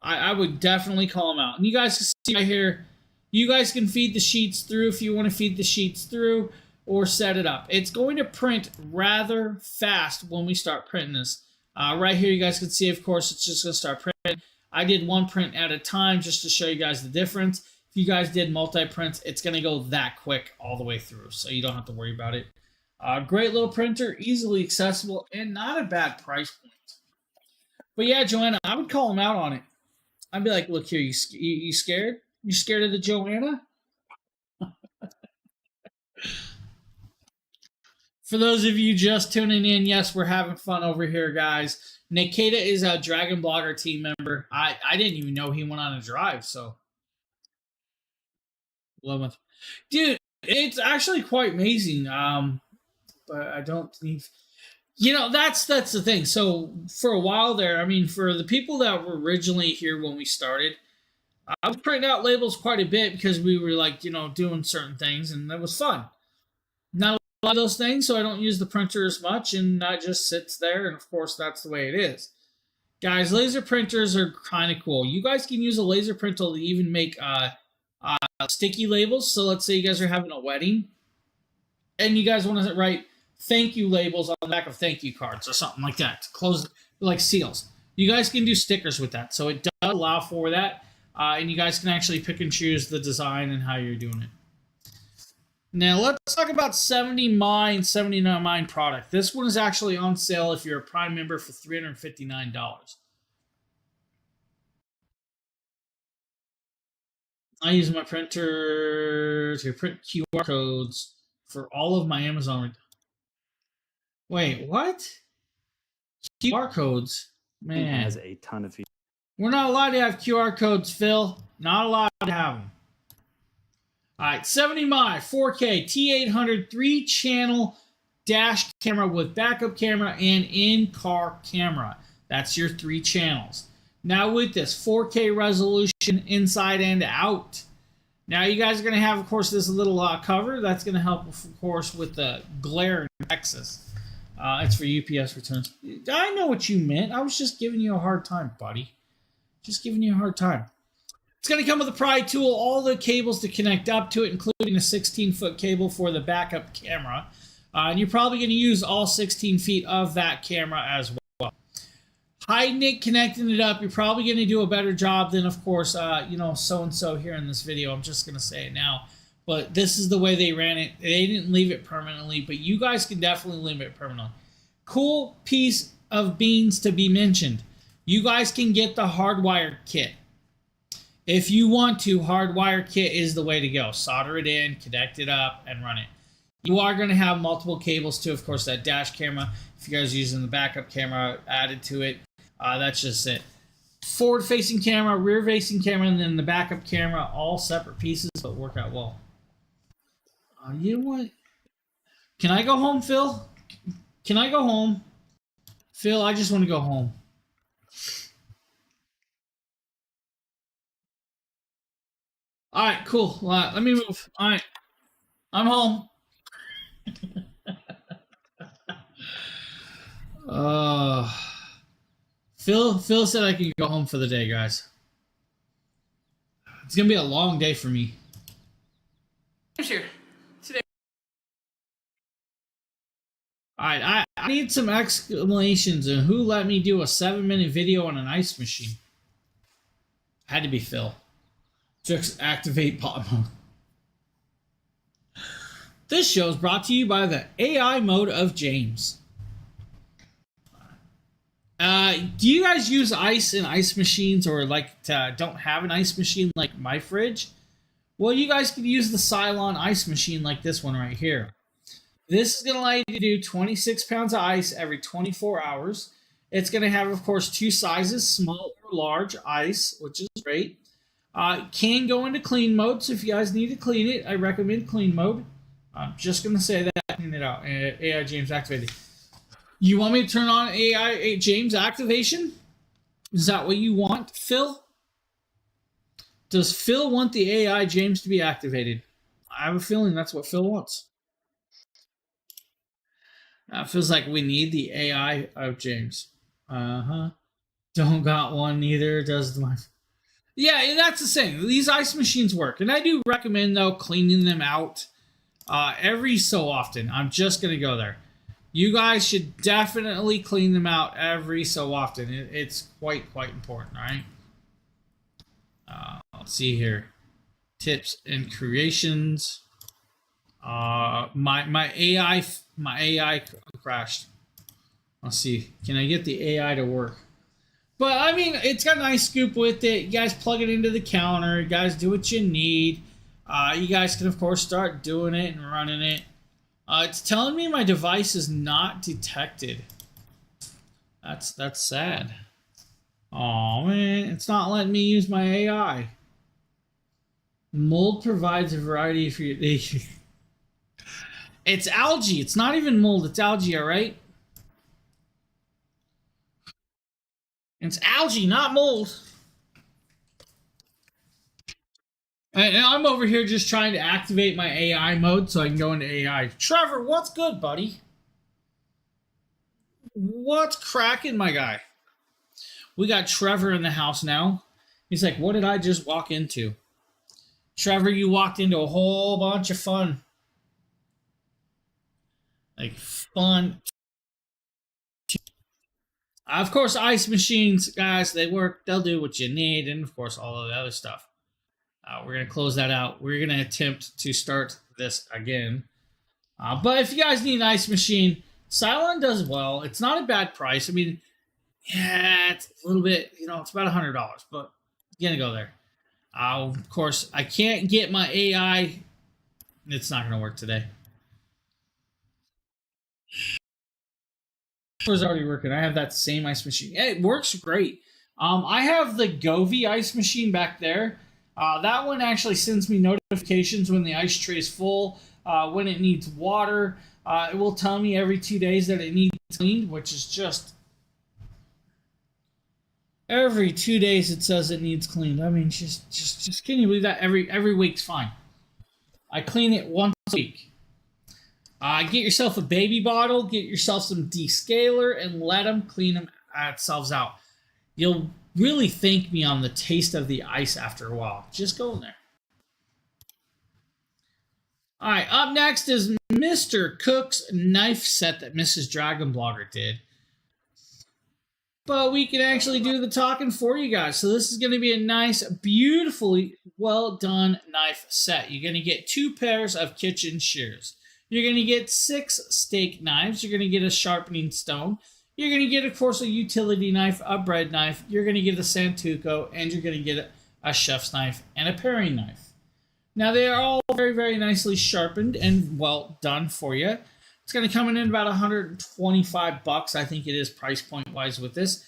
I would definitely call him out. And you guys can see right here, you guys can feed the sheets through if you want to feed the sheets through or set it up. It's going to print rather fast when we start printing this. Right here, you guys can see, of course, it's just going to start printing. I did one print at a time just to show you guys the difference. If you guys did multi-prints, it's going to go that quick all the way through, so you don't have to worry about it. Great little printer, easily accessible, and not a bad price point. But yeah, Joanna, I would call him out on it. I'd be like, look here, you scared? You scared of the Joanna? For those of you just tuning in, yes, we're having fun over here, guys. Nikita is a Dragon Blogger team member. I didn't even know he went on a drive, so. Dude, it's actually quite amazing. But I don't think, that's the thing. So for a while there, I mean, for the people that were originally here when we started, I was printing out labels quite a bit because we were like, doing certain things, and that was fun. Now, a lot of those things, so I don't use the printer as much, and that just sits there, and of course, that's the way it is. Guys, laser printers are kind of cool. You guys can use a laser printer to even make sticky labels. So let's say you guys are having a wedding, and you guys want to write thank you labels on the back of thank you cards or something like that to close, like seals. You guys can do stickers with that, so it does allow for that, and you guys can actually pick and choose the design and how you're doing it. Now let's talk about 79 product. This one is actually on sale if you're a Prime member for $359. I use my printer to print QR codes for all of my Amazon. Wait, what? QR codes? Man. It has a ton of features. We're not allowed to have QR codes, Phil. Not allowed to have them. All right, 70mm 4K T800 3-channel dash camera with backup camera and in-car camera. That's your 3 channels. Now with this 4K resolution inside and out. Now you guys are going to have, of course, this little cover. That's going to help, of course, with the glare in Texas. It's for UPS returns. I know what you meant. I was just giving you a hard time, buddy. Just giving you a hard time. It's going to come with a pry tool, all the cables to connect up to it, including a 16-foot cable for the backup camera. And you're probably going to use all 16 feet of that camera as well. Hiding it, connecting it up, you're probably going to do a better job than, of course, so-and-so here in this video. I'm just going to say it now. But this is the way they ran it. They didn't leave it permanently, but you guys can definitely leave it permanently. Cool piece of beans to be mentioned. You guys can get the hardwire kit. If you want to, hardwire kit is the way to go. Solder it in, connect it up, and run it. You are going to have multiple cables too. Of course, that dash camera, if you guys are using the backup camera added to it, that's just it. Forward-facing camera, rear-facing camera, and then the backup camera, all separate pieces, but work out well. You know what? Can I go home, Phil? Can I go home? Phil, I just want to go home. All right, cool. Let me move. All right, I'm home. Uh, Phil said I can go home for the day, guys. It's gonna be a long day for me. Here today. All right, I need some exclamations and who let me do a 7-minute video on an ice machine. Had to be Phil. Just activate bot mode. This show is brought to you by the AI mode of James. Do you guys use ice in ice machines or don't have an ice machine like my fridge? Well, you guys could use the Cylon ice machine like this one right here. This is going to allow you to do 26 pounds of ice every 24 hours. It's going to have, of course, 2 sizes, small or large ice, which is great. Can go into clean mode, so if you guys need to clean it, I recommend clean mode. I'm just going to say that. Clean it out. AI James activated. You want me to turn on AI James activation? Is that what you want, Phil? Does Phil want the AI James to be activated? I have a feeling that's what Phil wants. Feels like we need the AI of James. Don't got one neither. Does my... Yeah, that's the same. These ice machines work. And I do recommend, though, cleaning them out every so often. I'm just going to go there. You guys should definitely clean them out every so often. It's quite important, right? Let's see here. Tips and creations. My AI crashed. Let's see. Can I get the AI to work? But I mean, it's got a nice scoop with it. You guys plug it into the counter. You guys do what you need. You guys can of course start doing it and running it. It's telling me my device is not detected. That's sad. Oh man, it's not letting me use my AI. Mold provides a variety of... It's algae. It's not even mold. It's algae, all right? It's algae, not mold. And I'm over here just trying to activate my AI mode so I can go into AI. Trevor, what's good, buddy? What's cracking, my guy? We got Trevor in the house now. He's like, what did I just walk into? Trevor, you walked into a whole bunch of fun. Like, fun. Of course, ice machines, guys, they work. They'll do what you need. And, of course, all of the other stuff. We're going to close that out. We're going to attempt to start this again. But if you guys need an ice machine, Cylon does well. It's not a bad price. I mean, yeah, it's a little bit, it's about $100, but you're going to go there. Of course, I can't get my AI. It's not going to work today. It was already working. I have that same ice machine. It works great. I have the Govee ice machine back there. That one actually sends me notifications when the ice tray is full, when it needs water. It will tell me every 2 days that it needs cleaned, which is just... Every 2 days it says it needs cleaned. I mean, just can you believe that? Every week's fine. I clean it once a week. Get yourself a baby bottle, get yourself some descaler, and let them clean themselves out. You'll really thank me on the taste of the ice after a while. Just go in there. All right, up next is Mr. Cook's knife set that Mrs. Dragon Blogger did. But we can actually do the talking for you guys. So this is going to be a nice, beautifully well done knife set. You're going to get 2 pairs of kitchen shears. You're going to get 6 steak knives. You're going to get a sharpening stone. You're going to get, of course, a utility knife, a bread knife. You're going to get a Santoku, and you're going to get a chef's knife and a paring knife. Now, they are all very, very nicely sharpened and well done for you. It's going to come in at about $125, I think it is price point wise with this.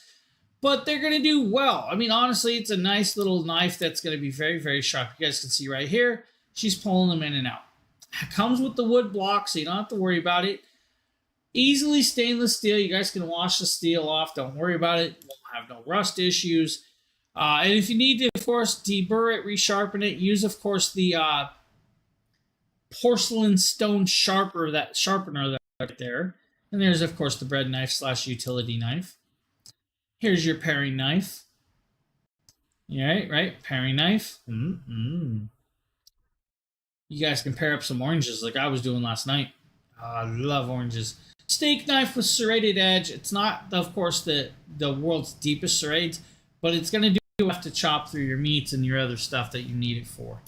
But they're going to do well. I mean, honestly, it's a nice little knife that's going to be very, very sharp. You guys can see right here, she's pulling them in and out. It comes with the wood block, so you don't have to worry about it. Easily stainless steel. You guys can wash the steel off. Don't worry about it. Won't have no rust issues. And if you need to, of course, deburr it, resharpen it, use, of course, the porcelain stone sharpener that's right there. And there's, of course, the bread knife / utility knife. Here's your paring knife. Right? Paring knife. You guys can pair up some oranges like I was doing last night. I love oranges. Steak knife with serrated edge. It's not, of course, the world's deepest serrades, but it's going to do enough to chop through your meats and your other stuff that you need it for.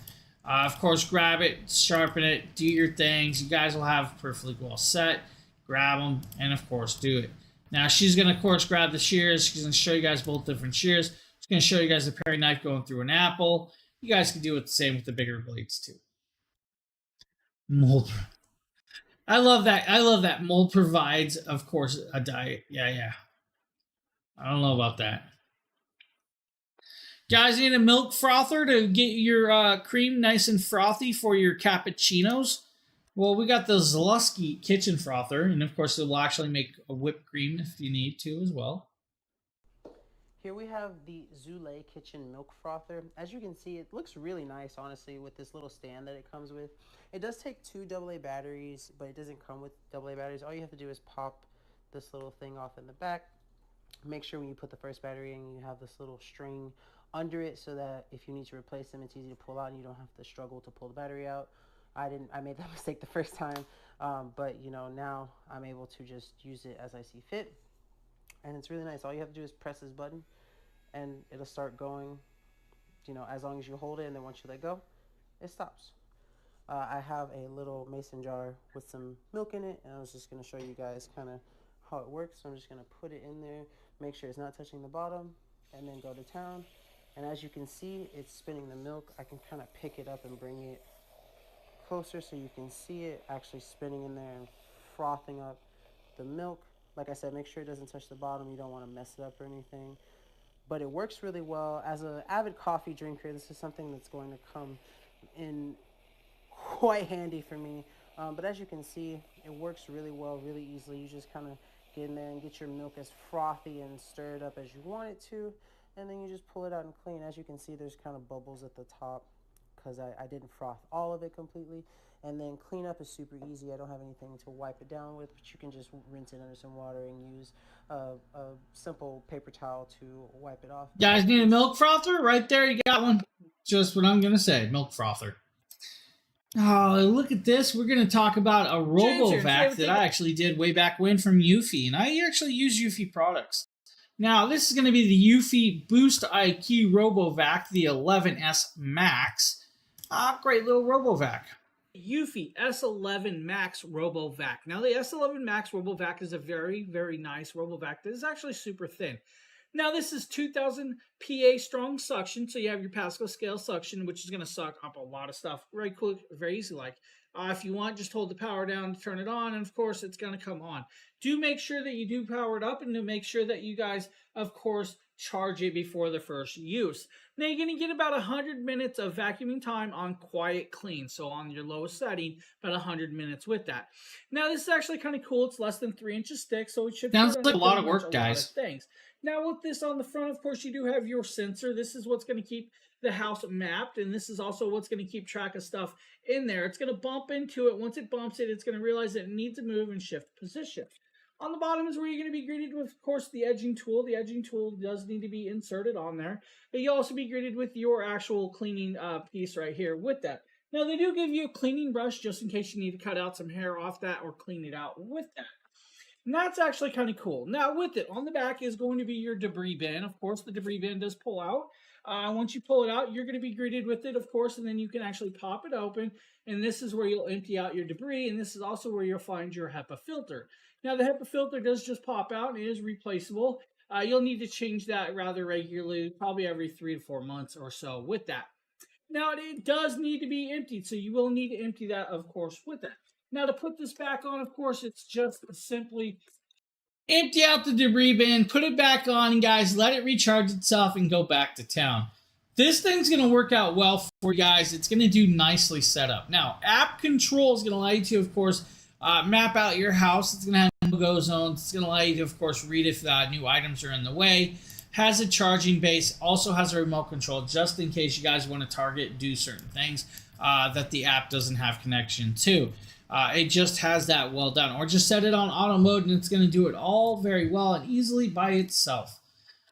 Of course, grab it, sharpen it, do your things. You guys will have perfectly well set. Grab them, and of course, do it. Now, she's going to, of course, grab the shears. She's going to show you guys both different shears. She's going to show you guys the paring knife going through an apple. You guys can do it the same with the bigger blades, too. Mold. I love that. Mold provides, of course, a diet. Yeah. I don't know about that. Guys, need a milk frother to get your cream nice and frothy for your cappuccinos? Well, we got the Zalewski kitchen frother, and of course it will actually make a whipped cream if you need to as well. Here we have the Zule kitchen milk frother. As you can see, it looks really nice, honestly, with this little stand that it comes with. It does take 2 AA batteries, but it doesn't come with AA batteries. All you have to do is pop this little thing off in the back. Make sure when you put the first battery in, you have this little string under it so that if you need to replace them, it's easy to pull out and you don't have to struggle to pull the battery out. I made that mistake the first time, but you know, now I'm able to just use it as I see fit, and it's really nice. All you have to do is press this button and it'll start going, you know, as long as you hold it, and then once you let go, it stops. I have a little mason jar with some milk in it, and I was just going to show you guys kind of how it works. So I'm just going to put it in there, make sure it's not touching the bottom, and then go to town. And as you can see, it's spinning the milk. I can kind of pick it up and bring it closer so you can see it actually spinning in there and frothing up the milk. Like I said, make sure it doesn't touch the bottom. You don't want to mess it up or anything. But it works really well. As an avid coffee drinker, this is something that's going to come in quite handy for me. But as you can see, it works really well, really easily. You just kind of get in there and get your milk as frothy and stirred up as you want it to. And then you just pull it out and clean. As you can see, there's kind of bubbles at the top because I didn't froth all of it completely. And then clean up is super easy. I don't have anything to wipe it down with, but you can just rinse it under some water and use a simple paper towel to wipe it off. Guys need a milk frother? Right there, you got one. Just what I'm going to say, milk frother. Oh, look at this. We're going to talk about a RoboVac that I actually did way back when from Eufy, and I actually use Eufy products. Now, this is going to be the Eufy Boost IQ RoboVac, the 11S Max. Great little RoboVac. Eufy S11 Max RoboVac. Now, the S11 Max RoboVac is a very, very nice RoboVac that is actually super thin. Now, this is 2000 PA strong suction, so you have your Pascal scale suction, which is going to suck up a lot of stuff very quick, very easy. Like, if you want, just hold the power down to turn it on, and of course, it's going to come on. Do make sure that you do power it up, and to make sure that you guys, of course, charge it before the first use. Now, you're going to get about 100 minutes of vacuuming time on quiet clean, so on your lowest setting, about 100 minutes with that. Now, this is actually kind of cool. It's less than 3 inches thick, so it should sounds like a lot of work, guys. Things. Now, with this on the front, of course, you do have your sensor. This is what's going to keep the house mapped, and this is also what's going to keep track of stuff in there. It's going to bump into it. Once it bumps it, it's going to realize that it needs to move and shift position. On the bottom is where you're going to be greeted with, of course, the edging tool. The edging tool does need to be inserted on there. But you'll also be greeted with your actual cleaning piece right here with that. Now, they do give you a cleaning brush just in case you need to cut out some hair off that or clean it out with that. And that's actually kind of cool. Now, with it, on the back is going to be your debris bin. Of course, the debris bin does pull out. Once you pull it out, you're going to be greeted with it, of course, and then you can actually pop it open. And this is where you'll empty out your debris, and this is also where you'll find your HEPA filter. Now, the HEPA filter does just pop out, and it is replaceable. You'll need to change that rather regularly, probably every 3 to 4 months or so with that. Now, it does need to be emptied, so you will need to empty that, of course, with that. Now, to put this back on, of course, it's just simply empty out the debris bin, put it back on, and guys, let it recharge itself and go back to town. This thing's going to work out well for you guys. It's going to do nicely set up. Now, app control is going to allow you to, of course, map out your house. It's going to have no-go zones. It's going to allow you to, of course, read if new items are in the way. has a charging base, also has a remote control just in case you guys want to target, do certain things that the app doesn't have connection to. It just has that well done. Or just set it on auto mode and it's going to do it all very well and easily by itself.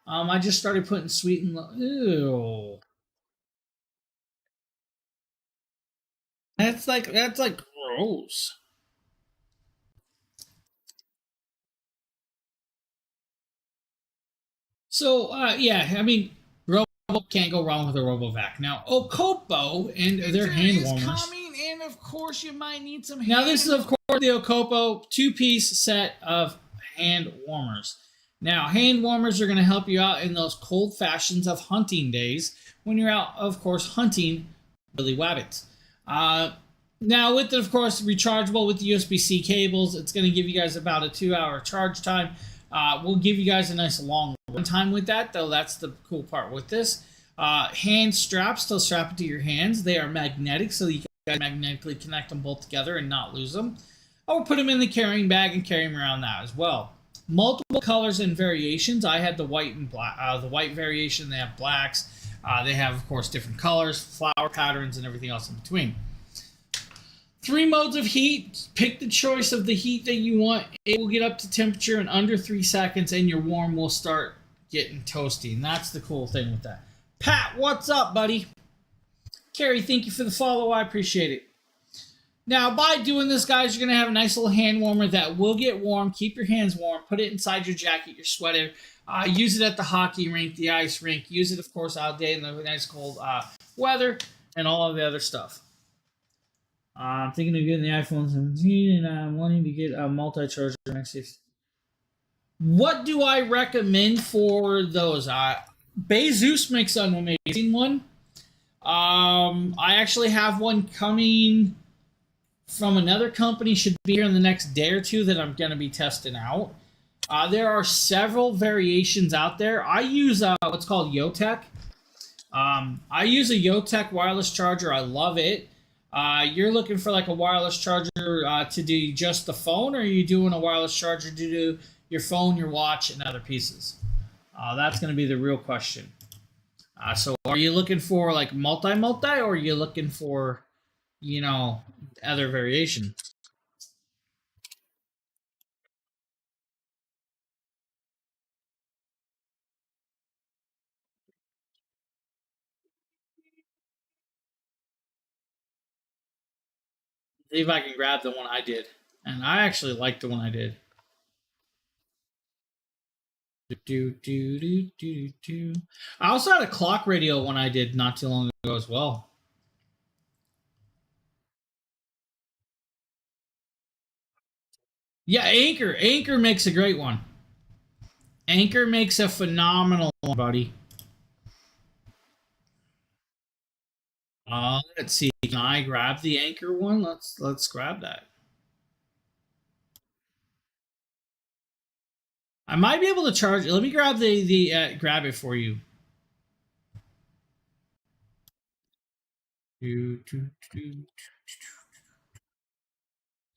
I just started putting sweet and ew. That's like gross. So yeah, I mean, Robo can't go wrong with a RoboVac. Now, Okopo and their hand warmers. Coming, and of course, you might need some. Now, this is of course the Okopo two-piece set of hand warmers. Now, hand warmers are going to help you out in those cold fashions of hunting days when you're out, of course, hunting willy wabbits. Now, with it, of course, rechargeable with the USB-C cables, it's going to give you guys about a 2-hour charge time. We'll give you guys a nice long run time with that, though. That's the cool part with this. Hand straps to strap it to your hands. They are magnetic, so you can magnetically connect them both together and not lose them. Or put them in the carrying bag and carry them around that as well. Multiple colors and variations. I had the white and black, the white variation. They have blacks. They have, of course, different colors, flower patterns, and everything else in between. 3 modes of heat. Pick the choice of the heat that you want. It will get up to temperature in under 3 seconds, and your warm will start getting toasty. And that's the cool thing with that. Pat, what's up, buddy? Carrie, thank you for the follow. I appreciate it. Now, by doing this, guys, you're going to have a nice little hand warmer that will get warm. Keep your hands warm. Put it inside your jacket, your sweater. Use it at the hockey rink, the ice rink. Use it, of course, out there in the nice cold weather and all of the other stuff. I'm thinking of getting the iPhone 17, and I'm wanting to get a multi-charger next year. What do I recommend for those? Bezeus makes an amazing one. I actually have one coming from another company, should be here in the next day or two, that I'm going to be testing out. There are several variations out there. I use what's called Yotech. I use a Yotech wireless charger. I love it. You're looking for like a wireless charger to do just the phone, or are you doing a wireless charger to do your phone, your watch, and other pieces? That's going to be the real question. So are you looking for like multi, or are you looking for, you know, other variation? See if I can grab the one I did. And I actually like the one I did. I also had a clock radio one I did not too long ago as well. Yeah, Anchor. Anchor makes a great one. Anchor makes a phenomenal one, buddy. Let's see. Can I grab the Anchor one? Let's grab that. I might be able to charge it. Let me grab grab it for you.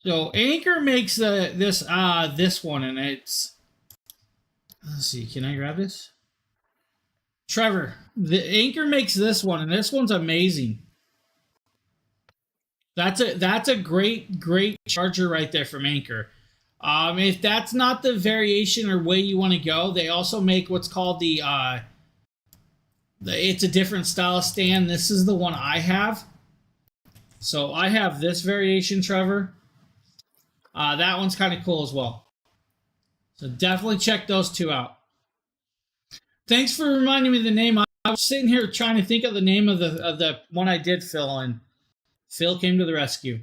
So Anchor makes this one, and it's, let's see, can I grab this? Trevor, the Anchor makes this one, and this one's amazing. That's a great charger right there from Anchor. If that's not the variation or way you want to go, they also make what's called the it's a different style stand. This is the one I have. So I have this variation, Trevor. That one's kind of cool as well. So definitely check those two out. Thanks for reminding me of the name. I was sitting here trying to think of the name of the one I did, Phil, and Phil came to the rescue.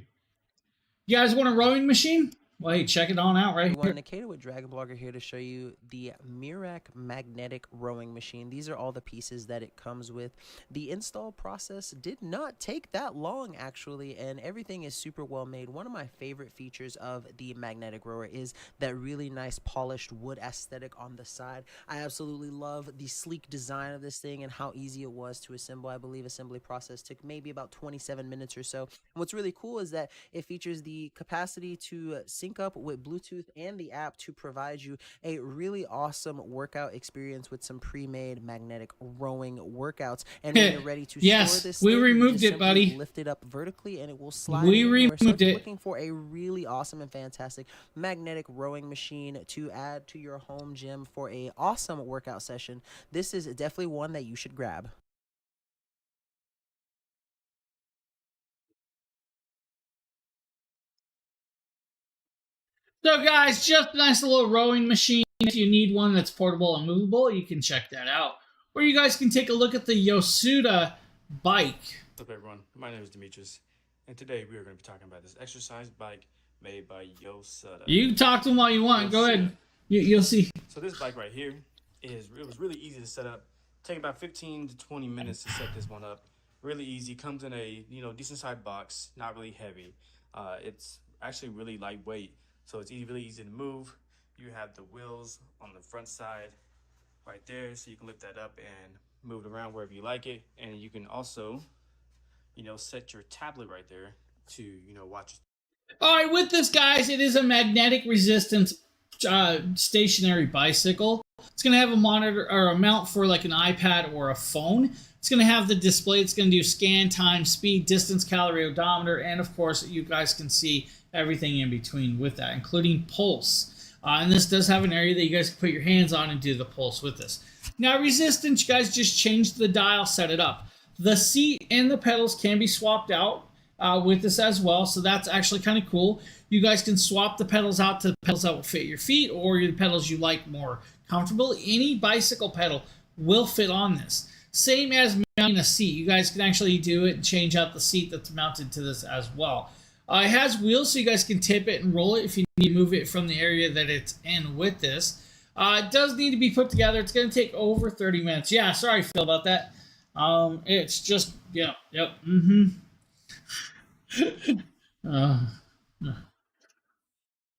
You guys want a rowing machine? Well, hey, check it on out right here. Nikita with Dragon Blogger here to show you the Mirac magnetic rowing machine. These are all the pieces that it comes with. The install process did not take that long, actually, and everything is super well made. One of my favorite features of the magnetic rower is that really nice polished wood aesthetic on the side. I absolutely love the sleek design of this thing and how easy it was to assemble. I believe assembly process took maybe about 27 minutes or so. And what's really cool is that it features the capacity to sync sync up with Bluetooth and the app to provide you a really awesome workout experience with some pre-made magnetic rowing workouts. And when you're ready to Yes, store this we thing, you removed just it, simply buddy. lift it up vertically and it will slide We anywhere. So if removed you're it. looking for a really awesome and fantastic magnetic rowing machine to add to your home gym for a awesome workout session, this is definitely one that you should grab. So, guys, just a nice little rowing machine. If you need one that's portable and movable, you can check that out. Or you guys can take a look at the Yosuda bike. What's up, everyone? My name is Demetrius, and today we are going to be talking about this exercise bike made by Yosuda. You can talk to them all you want. Go ahead. You'll see. So this bike right here it was really easy to set up. Take about 15 to 20 minutes to set this one up. Really easy. Comes in a decent sized box, not really heavy. It's actually really lightweight, so it's really easy to move. You have the wheels on the front side right there, so you can lift that up and move it around wherever you like it. And you can also set your tablet right there to watch. All right, with this, guys, it is a magnetic resistance stationary bicycle. It's going to have a monitor or a mount for like an iPad or a phone. It's going to have the display. It's going to do scan, time, speed, distance, calorie odometer, and of course, you guys can see everything in between with that, including pulse. And this does have an area that you guys can put your hands on and do the pulse with this. Now, resistance, you guys just changed the dial, set it up. The seat and the pedals can be swapped out with this as well, so that's actually kind of cool. You guys can swap the pedals out to the pedals that will fit your feet or the pedals you like more comfortable. Any bicycle pedal will fit on this. Same as mounting a seat. You guys can actually do it and change out the seat that's mounted to this as well. It has wheels, so you guys can tip it and roll it if you need to move it from the area that it's in with this. It does need to be put together. It's going to take over 30 minutes. Yeah, sorry, Phil, about that. It's just, yep.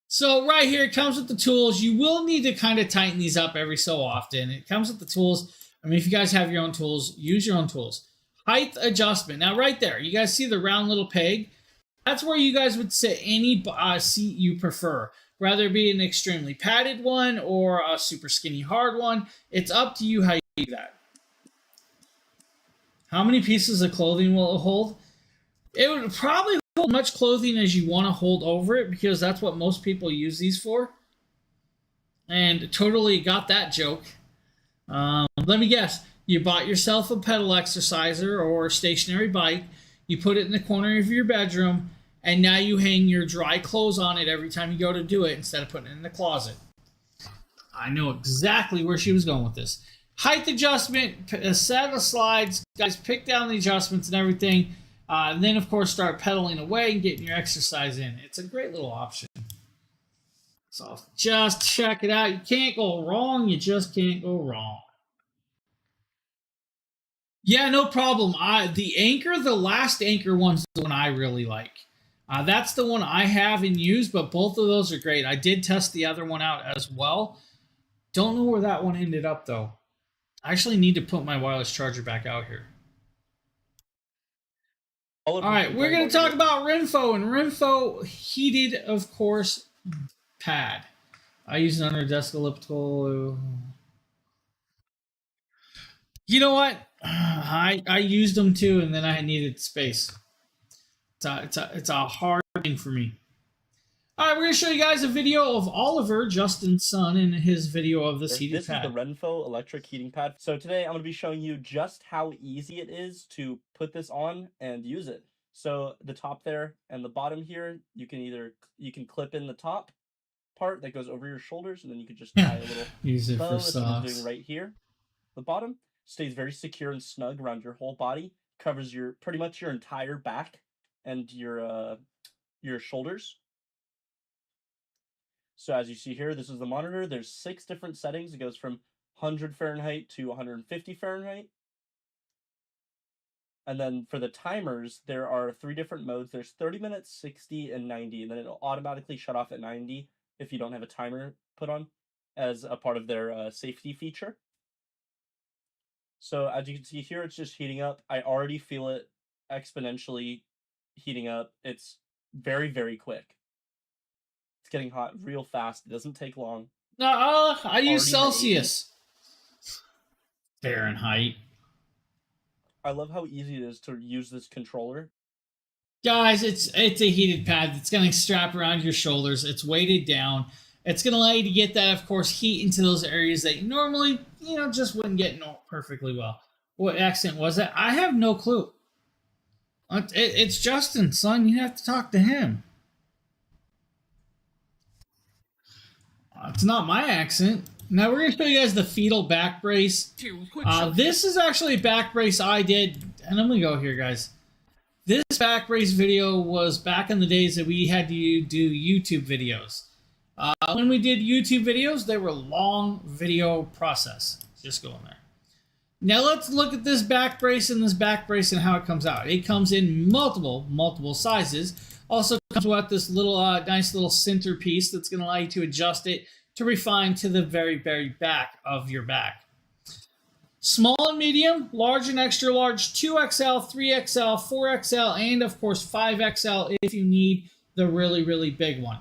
So right here, it comes with the tools. You will need to kind of tighten these up every so often. It comes with the tools. I mean, if you guys have your own tools, use your own tools. Height adjustment. Now, right there, you guys see the round little peg? That's where you guys would sit any seat you prefer. Whether it be an extremely padded one or a super skinny hard one. It's up to you how you do that. How many pieces of clothing will it hold? It would probably hold much clothing as you want to hold over it because that's what most people use these for. And totally got that joke. Let me guess. You bought yourself a pedal exerciser or a stationary bike. You put it in the corner of your bedroom. And now you hang your dry clothes on it every time you go to do it instead of putting it in the closet. I know exactly where she was going with this. Height adjustment, a set of slides. Guys, pick down the adjustments and everything. And then, of course, start pedaling away and getting your exercise in. It's a great little option. So just check it out. You can't go wrong. You just can't go wrong. Yeah, no problem. The last Anchor one's the one I really like. That's the one I have and use, but both of those are great. I did test the other one out as well. Don't know where that one ended up, though. I actually need to put my wireless charger back out here. All right, we're going to talk about Renpho, and Renpho heated, of course, pad. I use an under desk elliptical. You know what? I used them too, and then I needed space. It's a hard thing for me. All right, we're going to show you guys a video of Oliver, Justin's son, and his video of this heated pad. This is the Renpho electric heating pad. So today I'm going to be showing you just how easy it is to put this on and use it. So the top there and the bottom here, you can clip in the top part that goes over your shoulders, and then you can just tie a little use it bow. for That's what I'm socks. doing right here. The bottom stays very secure and snug around your whole body, covers pretty much your entire back and your shoulders. So as you see here, this is the monitor. There's 6 different settings. It goes from 100 Fahrenheit to 150 Fahrenheit. And then for the timers, there are 3 different modes. There's 30 minutes, 60, and 90. And then it'll automatically shut off at 90 if you don't have a timer put on as a part of their safety feature. So as you can see here, it's just heating up. I already feel it exponentially heating up. It's very, very quick. It's getting hot real fast. It doesn't take long. No, I use Already made. Celsius. Fahrenheit. I love how easy it is to use this controller. Guys, it's a heated pad that's going to strap around your shoulders. It's weighted down. It's going to allow you to get that, of course, heat into those areas that you normally, just wouldn't get perfectly well. What accent was that? I have no clue. It's Justin, son. You have to talk to him. It's not my accent. Now we're going to show you guys the fetal back brace. This is actually a back brace I did, and I'm going to go here, guys. This back brace video was back in the days that we had to do YouTube videos. When we did YouTube videos, they were long video process. Just go in there. Now let's look at this back brace and how it comes out. It comes in multiple sizes. Also comes with this little nice little center piece that's going to allow you to adjust it to refine to the very back of your back. Small and medium, large and extra large, 2XL, 3XL, 4XL, and of course 5XL if you need the really big one.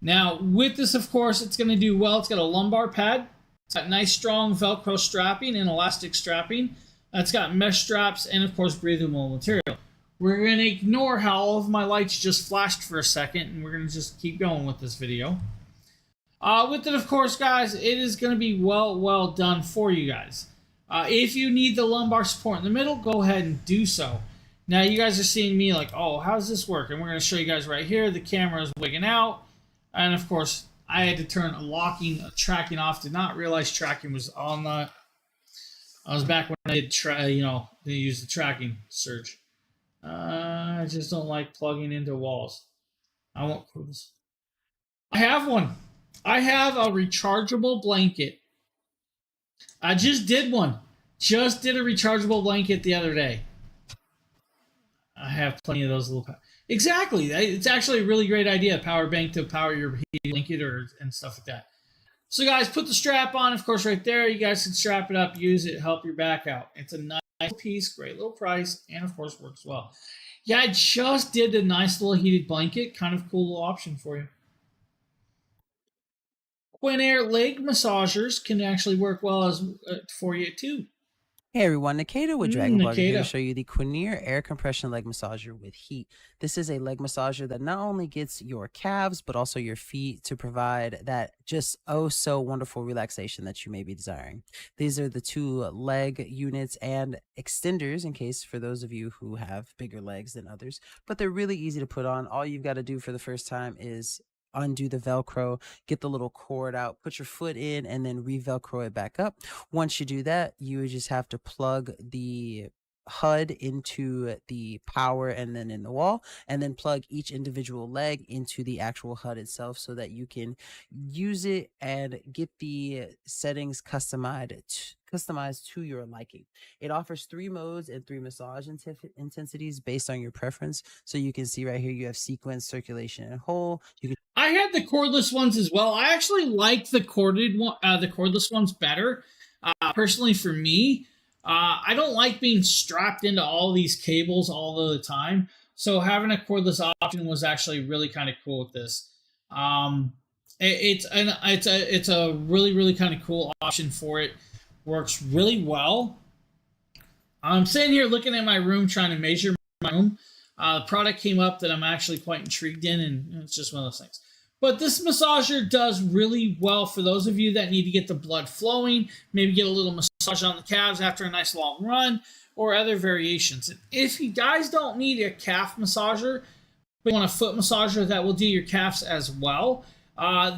Now with this, of course, it's going to do well. It's got a lumbar pad. It's got nice strong Velcro strapping and elastic strapping. It's got mesh straps and of course breathable material. We're going to ignore how all of my lights just flashed for a second, and we're going to just keep going with this video. With it, of course, guys, it is going to be well done for you guys. If you need the lumbar support in the middle, go ahead and do so. Now, you guys are seeing me like, oh, how does this work? And we're going to show you guys right here. The camera is wigging out. And, of course, I had to turn tracking off. Did not realize tracking was on that. I was back when I did they use the tracking search. I just don't like plugging into walls. I won't prove this. I have one. I have a rechargeable blanket. I just did one. Just did a rechargeable blanket the other day. I have plenty of those little. Exactly. It's actually a really great idea. Power bank to power your blanket and stuff like that. So guys, put the strap on, of course, right there. You guys can strap it up, use it, help your back out. It's a nice piece, great little price, and of course works well. Yeah, I just did a nice little heated blanket. Kind of cool little option for you. Quinair leg massagers can actually work well as for you too. Hey everyone, Nikita with Dragon Blogger here to Nikita. show you the Quinair air compression leg massager with heat. This is a leg massager that not only gets your calves but also your feet to provide that just oh so wonderful relaxation that you may be desiring. These are the two leg units and extenders in case for those of you who have bigger legs than others, but they're really easy to put on. All you've got to do for the first time is undo the Velcro, get the little cord out, put your foot in, and then re-Velcro it back up. Once you do that, you would just have to plug the HUD into the power and then in the wall, and then plug each individual leg into the actual HUD itself so that you can use it and get the settings customized to your liking. It offers 3 modes and 3 massage intensities based on your preference. So you can see right here you have sequence, circulation, and whole. You can I had the cordless ones as well. I actually like the cordless ones better. Personally, for me, I don't like being strapped into all these cables all the time. So having a cordless option was actually really kind of cool with this. It's a really kind of cool option for it. Works really well. I'm sitting here looking at my room, trying to measure my room. The product came up that I'm actually quite intrigued in, and it's just one of those things. But this massager does really well for those of you that need to get the blood flowing, maybe get a little massage on the calves after a nice long run, or other variations. And if you guys don't need a calf massager, but you want a foot massager that will do your calves as well,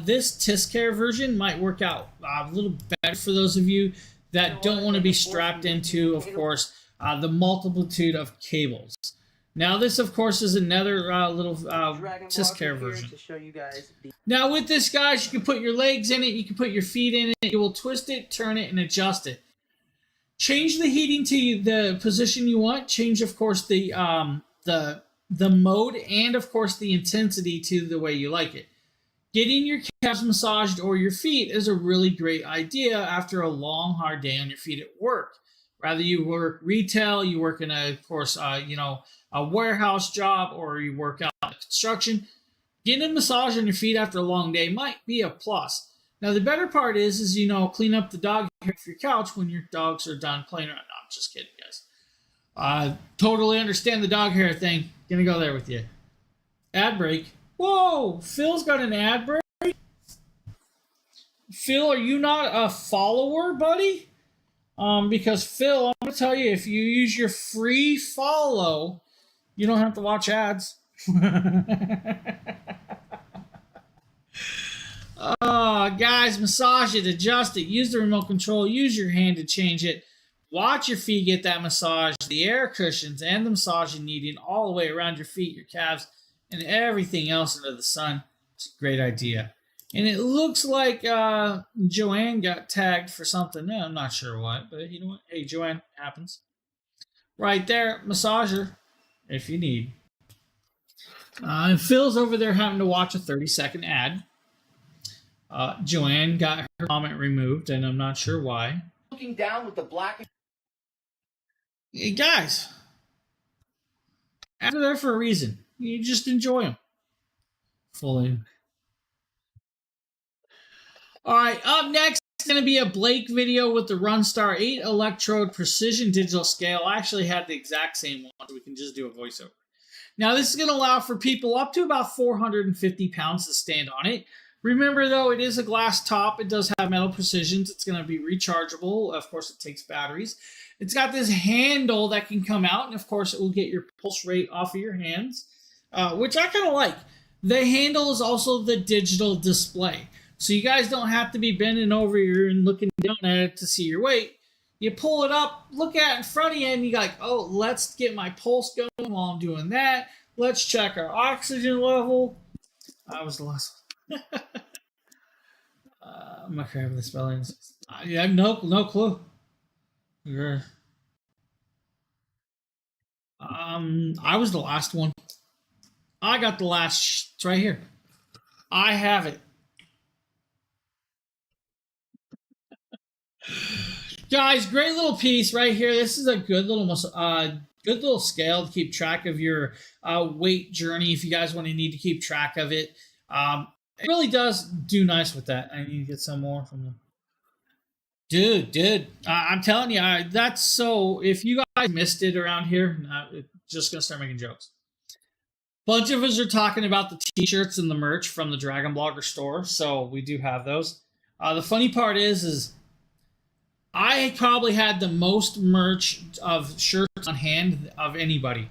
this Tiscare version might work out a little better for those of you that don't want to be strapped into, of course, the multitude of cables. Now, this, of course, is another little Tiscare version. to show you guys the Now, with this, guys, you can put your legs in it, you can put your feet in it, you will twist it, turn it, and adjust it. Change the heating to the position you want. Change, of course, the mode and, of course, the intensity to the way you like it. Getting your calves massaged or your feet is a really great idea after a long, hard day on your feet at work. Rather you work retail, you work in a, of course, a warehouse job, or you work out in construction. getting a massage on your feet after a long day might be a plus. Now, the better part is clean up the dog hair off your couch when your dogs are done playing around. No, I'm just kidding, guys. Totally understand the dog hair thing. Gonna go there with you. Ad break. Whoa, Phil's got an ad break? Phil, are you not a follower, buddy? Because Phil, I'm gonna tell you, if you use your free follow, you don't have to watch ads. Guys, massage it, adjust it, use the remote control, use your hand to change it. Watch your feet get that massage, the air cushions and the massaging needing all the way around your feet, your calves, and everything else under the sun. It's a great idea. And it looks like Joanne got tagged for something. No, I'm not sure what, but you know what? Hey, Joanne, happens. Right there, massager, if you need. And Phil's over there having to watch a 30-second ad. Joanne got her comment removed, and I'm not sure why. Looking down with the black. Hey, guys, ads are there for a reason. You just enjoy them. Fully. All right, up next is going to be a Blake video with the Runstar 8 electrode precision digital scale. I actually had the exact same one, so we can just do a voiceover. Now, this is going to allow for people up to about 450 pounds to stand on it. Remember, though, it is a glass top. It does have metal precisions. It's going to be rechargeable. Of course, it takes batteries. It's got this handle that can come out, and of course, it will get your pulse rate off of your hands, which I kind of like. The handle is also the digital display. So you guys don't have to be bending over here and looking down at it to see your weight. You pull it up, look at it in front of you, and you're like, oh, let's get my pulse going while I'm doing that. Let's check our oxygen level. That was the last one. I'm not sure the spellings. I have no clue. I was the last one. I got the last. It's right here. I have it. Guys, great little piece right here. This is a good little scale to keep track of your weight journey if you guys want to need to keep track of it. It really does do nice with that. I need to get some more from them. Dude, I'm telling you, that's so. If you guys missed it around here, I'm just gonna start making jokes. Bunch of us are talking about the t-shirts and the merch from the Dragon Blogger store, so we do have those. The funny part is I probably had the most merch of shirts on hand of anybody.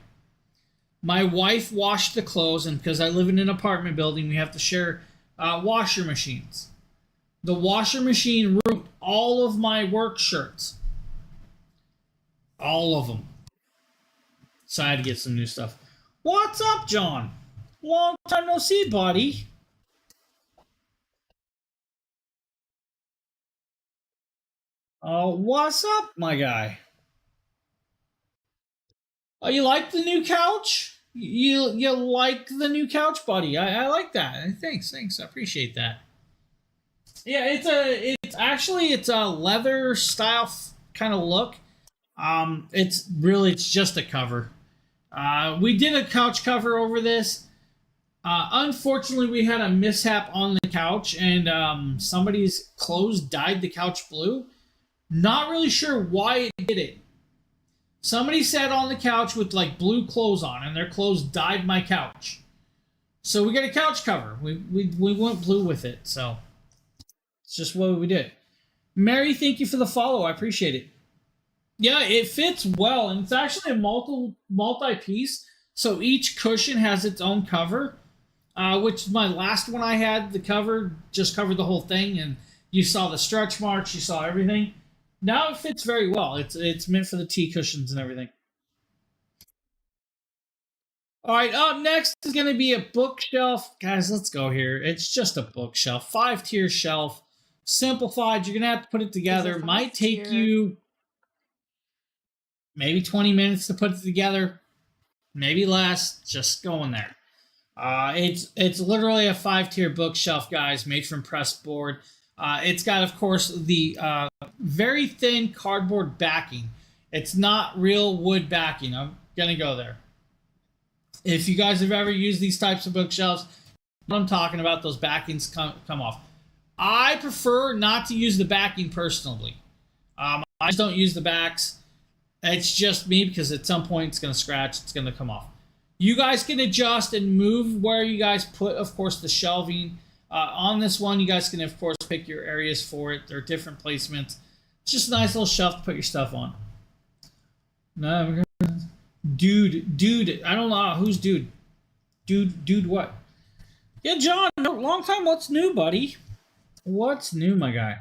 My wife washed the clothes, and because I live in an apartment building, we have to share washer machines. The washer machine ruined all of my work shirts. All of them. So I had to get some new stuff. What's up, John? Long time no see, buddy. What's up, my guy? Oh, you like the new couch? You like the new couch, buddy? I like that. Thanks. I appreciate that. Yeah, it's a leather style kind of look. It's just a cover. We did a couch cover over this. Unfortunately, we had a mishap on the couch, and somebody's clothes dyed the couch blue. Not really sure why it did it. Somebody sat on the couch with like blue clothes on, and their clothes dyed my couch. So we got a couch cover. We went blue with it. So it's just what we did. Mary, thank you for the follow. I appreciate it. Yeah, it fits well, and it's actually a multi-piece. So each cushion has its own cover, which my last one I had, the cover just covered the whole thing, and you saw the stretch marks, you saw everything. Now it fits very well. It's meant for the tea cushions and everything. All right, up next is going to be a bookshelf. Guys, let's go here. It's just a bookshelf. 5-tier shelf. Simplified. You're going to have to put it together. Might take you maybe 20 minutes to put it together. Maybe less. Just go in there. It's literally a 5-tier bookshelf, guys, made from pressed board. It's got, of course, the very thin cardboard backing. It's not real wood backing. I'm going to go there. If you guys have ever used these types of bookshelves, what I'm talking about. Those backings come off. I prefer not to use the backing personally. I just don't use the backs. It's just me because at some point it's going to scratch. It's going to come off. You guys can adjust and move where you guys put, of course, the shelving. On this one, you guys can, of course, pick your areas for it. There are different placements. It's just a nice little shelf to put your stuff on. No, dude. I don't know. Who's dude? Dude what? Yeah, John, long time. What's new, buddy? What's new, my guy?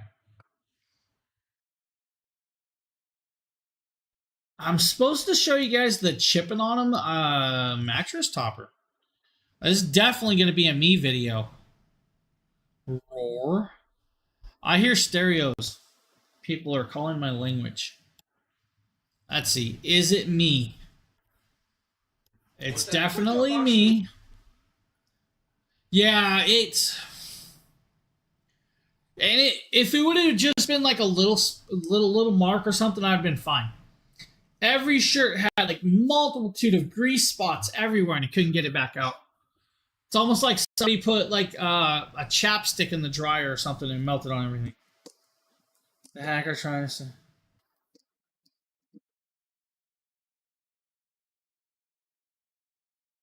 I'm supposed to show you guys the chipping on them mattress topper. This is definitely going to be a me video. Roar. I hear stereos. People are calling my language. Let's see. Is it me? It's definitely me. Yeah, it's... And if it would have just been like a little mark or something, I'd have been fine. Every shirt had like multitude of grease spots everywhere, and I couldn't get it back out. It's almost like somebody put like a chapstick in the dryer or something and melted on everything. The hacker trying to say.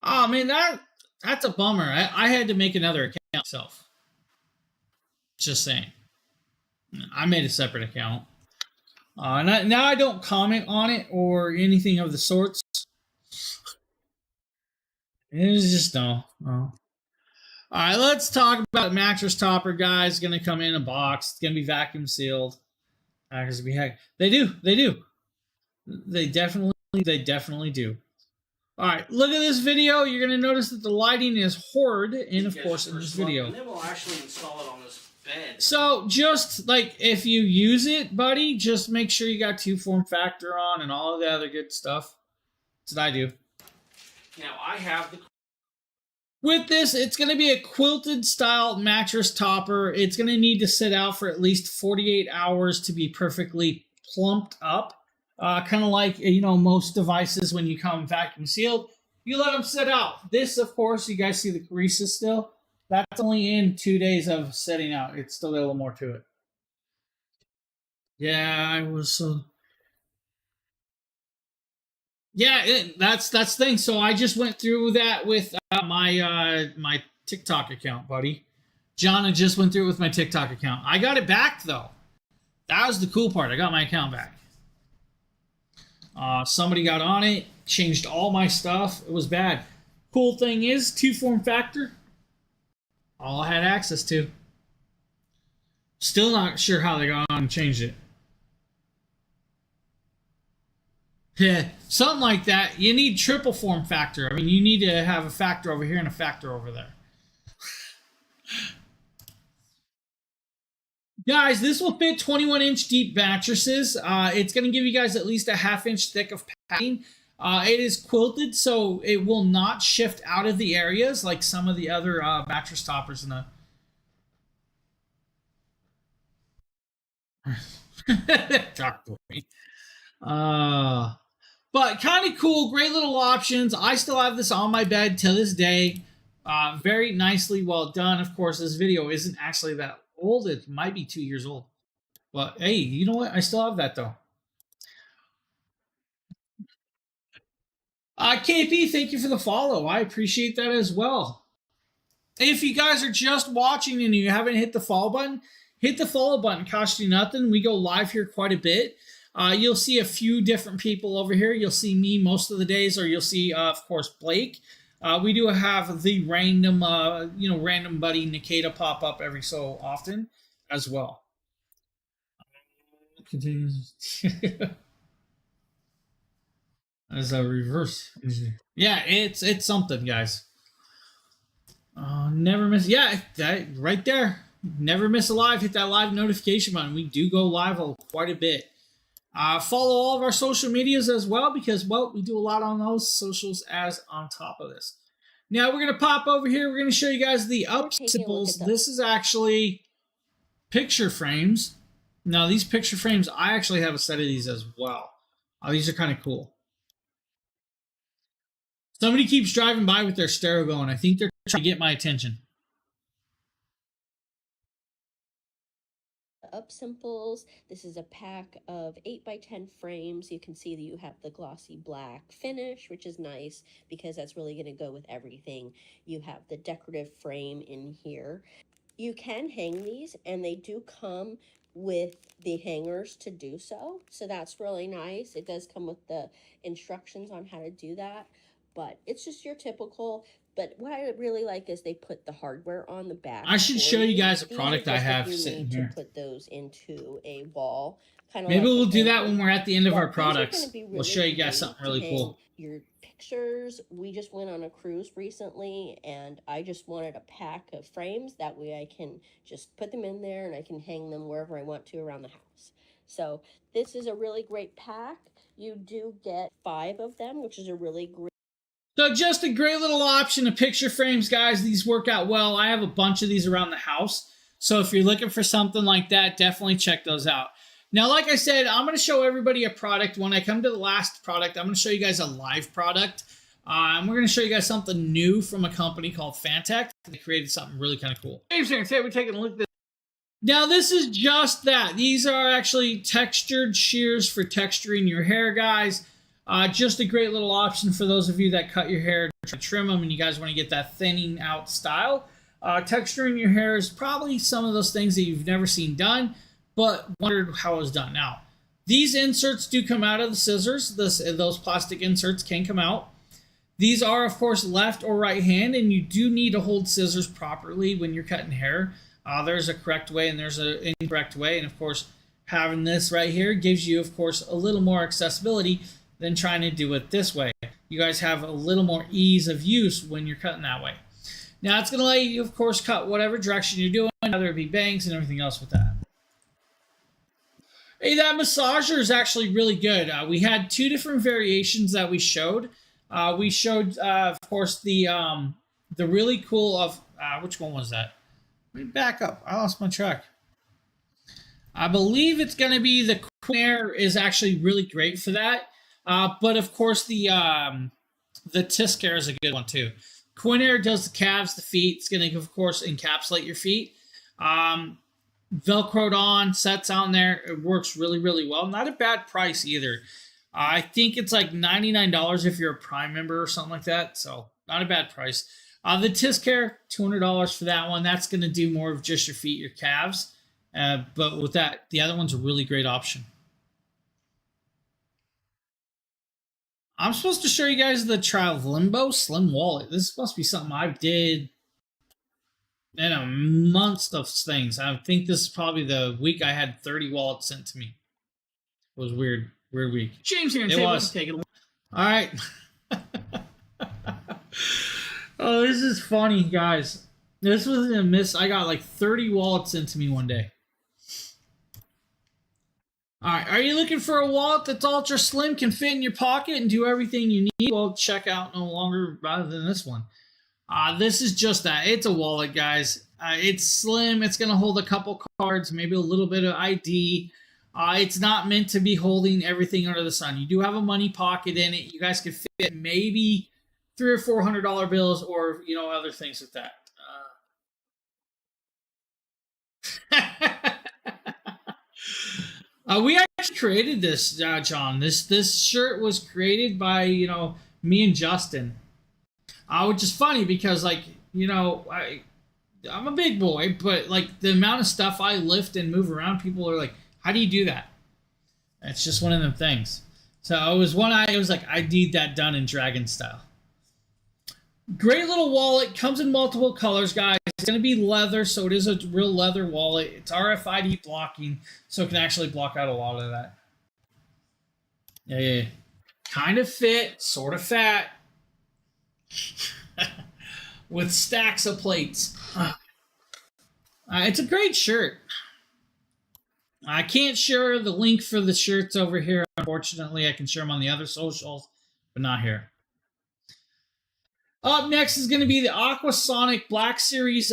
Oh man, that's a bummer. I had to make another account myself. Just saying. I made a separate account. Now I don't comment on it or anything of the sorts. It's just no. All right, let's talk about mattress topper, guys. It's gonna come in a box. It's gonna be vacuum sealed. They do. They definitely do. All right, look at this video. You're gonna notice that the lighting is horrid, and of course in this video. And then we'll actually install it on this bed. So just like if you use it, buddy, just make sure you got 2 form factor on and all of the other good stuff. That's what I do. Now I have the... With this, it's going to be a quilted style mattress topper. It's going to need to sit out for at least 48 hours to be perfectly plumped up. Kind of like, most devices when you come vacuum sealed, you let them sit out. This, of course, you guys see the creases still. That's only in 2 days of setting out. It's still got a little more to it. Yeah, I was... that's the thing. So I just went through that with my TikTok account, buddy. John just went through it with my TikTok account. I got it back, though. That was the cool part. I got my account back. Somebody got on it, changed all my stuff. It was bad. Cool thing is, 2 form factor. All I had access to. Still not sure how they got on and changed it. Yeah, something like that. You need triple form factor. I mean, you need to have a factor over here and a factor over there. Guys, this will fit 21-inch deep mattresses. It's going to give you guys at least a 1/2 inch thick of padding. It is quilted, so it will not shift out of the areas like some of the other mattress toppers in the... Talk to me. But kind of cool, great little options. I still have this on my bed to this day. Very nicely well done. Of course, this video isn't actually that old. It might be 2 years old. But hey, you know what? I still have that though. KP, thank you for the follow. I appreciate that as well. If you guys are just watching and you haven't hit the follow button, hit the follow button. Costs you nothing. We go live here quite a bit. You'll see a few different people over here. You'll see me most of the days, or you'll see, of course, Blake. We do have the random, random buddy Nikita pop up every so often as well. Continues. As a reverse. Yeah, it's something, guys. Never miss. Yeah, that right there. Never miss a live. Hit that live notification button. We do go live quite a bit. Follow all of our social medias as well because, well, we do a lot on those socials as on top of this. Now we're going to pop over here. We're going to show you guys the up symbols. This is actually picture frames. Now, these picture frames, I actually have a set of these as well. These are kind of cool. Somebody keeps driving by with their stereo going. I think they're trying to get my attention. up simples. This is a pack of 8x10 frames. You can see that you have the glossy black finish, which is nice because that's really going to go with everything. You have the decorative frame in here. You can hang these, and they do come with the hangers to do so. So that's really nice. It does come with the instructions on how to do that, but it's just your typical. But what I really like is they put the hardware on the back. I should show you guys a product I have sitting sitting here. to put those into a wall. Maybe we'll do that when we're at the end of our products. We'll show you guys something really cool. Your pictures. We just went on a cruise recently, and I just wanted a pack of frames. That way I can just put them in there and I can hang them wherever I want to around the house. So this is a really great pack. You do get 5 of them, which is a really great. So just a great little option of picture frames, guys. These work out well. I have a bunch of these around the house. So if you're looking for something like that, definitely check those out. Now, like I said, I'm going to show everybody a product. When I come to the last product, I'm going to show you guys a live product. And we're going to show you guys something new from a company called Phanteks. They created something really kind of cool. James here, today we're taking a look at this. Now, this is just that. These are actually textured shears for texturing your hair, guys. Just a great little option for those of you that cut your hair to trim them and you guys want to get that thinning out style. Texturing your hair is probably some of those things that you've never seen done, but wondered how it was done. Now, these inserts do come out of the scissors. Those plastic inserts can come out. These are, of course, left or right hand, and you do need to hold scissors properly when you're cutting hair. There's a correct way and there's an incorrect way, and of course, having this right here gives you, of course, a little more accessibility than trying to do it this way. You guys have a little more ease of use when you're cutting that way. Now, it's going to let you, of course, cut whatever direction you're doing, whether it be bangs and everything else with that. Hey, that massager is actually really good. We had 2 different variations that we showed. We showed, of course, the really cool of, which one was that? Let me back up. I lost my track. I believe it's going to be the Quinair is actually really great for that. But of course, the Tiscare is a good one too. Quinair does the calves, the feet. It's going to, of course, encapsulate your feet. Velcroed on, sets on there. It works really, really well. Not a bad price either. I think it's like $99 if you're a Prime member or something like that. So not a bad price. The Tiscare, $200 for that one. That's going to do more of just your feet, your calves. But with that, the other one's a really great option. I'm supposed to show you guys the Limbo Slim Wallet. This must be something I did in a month of things. I think this is probably the week I had 30 wallets sent to me. It was weird week. James here and it was. Take it. All right. Oh, this is funny, guys. This was a miss. I got like 30 wallets sent to me one day. All right, are you looking for a wallet that's ultra slim, can fit in your pocket, and do everything you need? Well, check out no longer rather than this one. This is just that. It's a wallet, guys. It's slim. It's going to hold a couple cards, maybe a little bit of ID. It's not meant to be holding everything under the sun. You do have a money pocket in it. You guys could fit maybe $300 or $400 bills, or other things with that. We actually created this, John. This shirt was created by me and Justin, which is funny because I'm a big boy, but like the amount of stuff I lift and move around, people are like, "How do you do that?" It's just one of them things. So it was I need that done in Dragon style. Great little wallet. Comes in multiple colors, guys. It's going to be leather, so it is a real leather wallet. It's RFID blocking, so it can actually block out a lot of that. Yeah. Kind of fit, sort of fat, with stacks of plates. It's a great shirt. I can't share the link for the shirts over here. Unfortunately, I can share them on the other socials, but not here. Up next is going to be the Aquasonic Black Series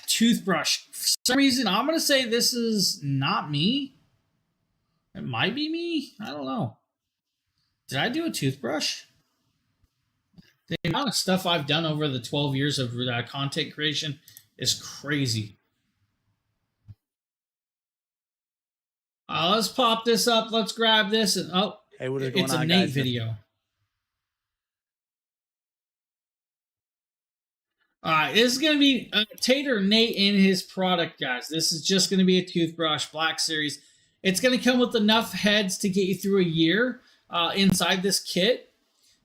toothbrush. For some reason, I'm going to say this is not me. It might be me. I don't know. Did I do a toothbrush? The amount of stuff I've done over the 12 years of content creation is crazy. Let's pop this up. Let's grab this. And Hey, what is going it's on, a Nate guys? video. This is going to be Tater Nate and his product, guys. This is just going to be a toothbrush Black Series. It's going to come with enough heads to get you through a year inside this kit.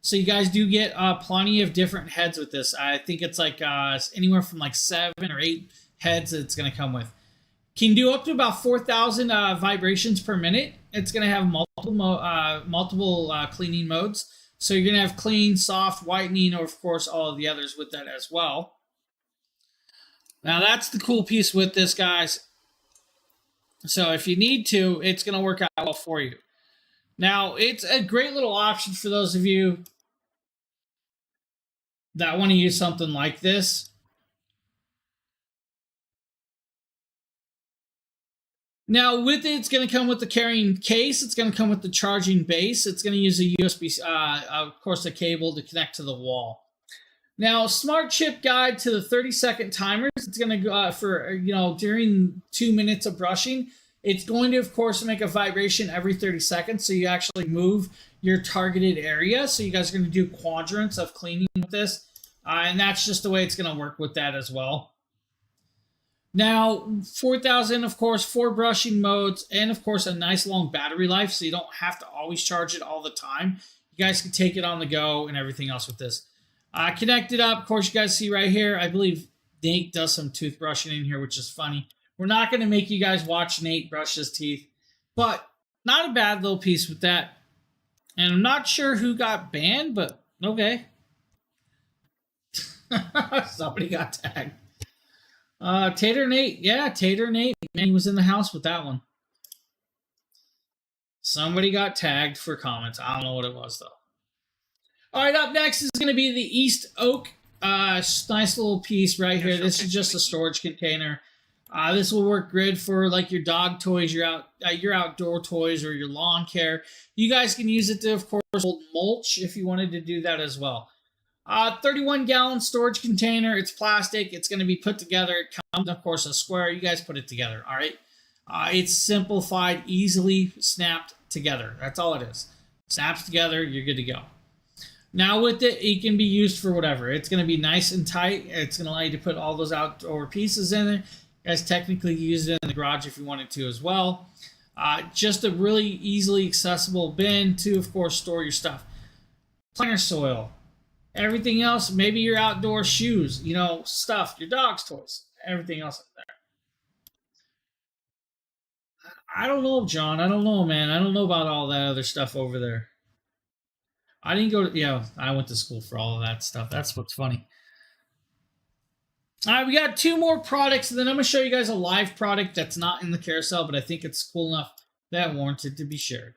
So you guys do get plenty of different heads with this. I think it's like anywhere from like 7 or 8 heads that it's going to come with. Can do up to about 4,000 vibrations per minute. It's going to have multiple cleaning modes. So you're going to have clean, soft, whitening, or of course all of the others with that as well. Now that's the cool piece with this, guys. So if you need to, it's going to work out well for you. Now, it's a great little option for those of you that want to use something like this. Now, with it, it's going to come with the carrying case. It's going to come with the charging base. It's going to use a USB, of course, a cable to connect to the wall. Now, smart chip guide to the 30-second timers. It's going to go for, during 2 minutes of brushing. It's going to, of course, make a vibration every 30 seconds. So you actually move your targeted area. So you guys are going to do quadrants of cleaning with this. And that's just the way it's going to work with that as well. Now, 4,000, of course, 4 brushing modes, and of course, a nice long battery life, so you don't have to always charge it all the time. You guys can take it on the go and everything else with this. Connected up, of course, you guys see right here, I believe Nate does some toothbrushing in here, which is funny. We're not going to make you guys watch Nate brush his teeth, but not a bad little piece with that. And I'm not sure who got banned, but okay. Somebody got tagged. Tater Nate, yeah, Tater Nate, man, he was in the house with that one. Somebody got tagged for comments. I don't know what it was, though. All right, up next is going to be the East Oak. Nice little piece right here. This is just a storage container. This will work good for like your dog toys, your outdoor toys, or your lawn care. You guys can use it to, of course, hold mulch if you wanted to do that as well. 31-gallon storage container. It's plastic. It's going to be put together. It comes, of course, a square. You guys put it together, all right? It's simplified, easily snapped together. That's all it is. Snaps together, you're good to go. Now with it, it can be used for whatever. It's going to be nice and tight. It's going to allow you to put all those outdoor pieces in there. You guys technically use it in the garage if you wanted to as well. Just a really easily accessible bin to, of course, store your stuff. Planter soil. Everything else, maybe your outdoor shoes, stuff, your dog's toys, everything else up there. I don't know, John. I don't know, man. I don't know about all that other stuff over there. I didn't go to, I went to school for all of that stuff. That's what's funny. All right, we got 2 more products, and then I'm going to show you guys a live product that's not in the carousel, but I think it's cool enough that warranted to be shared.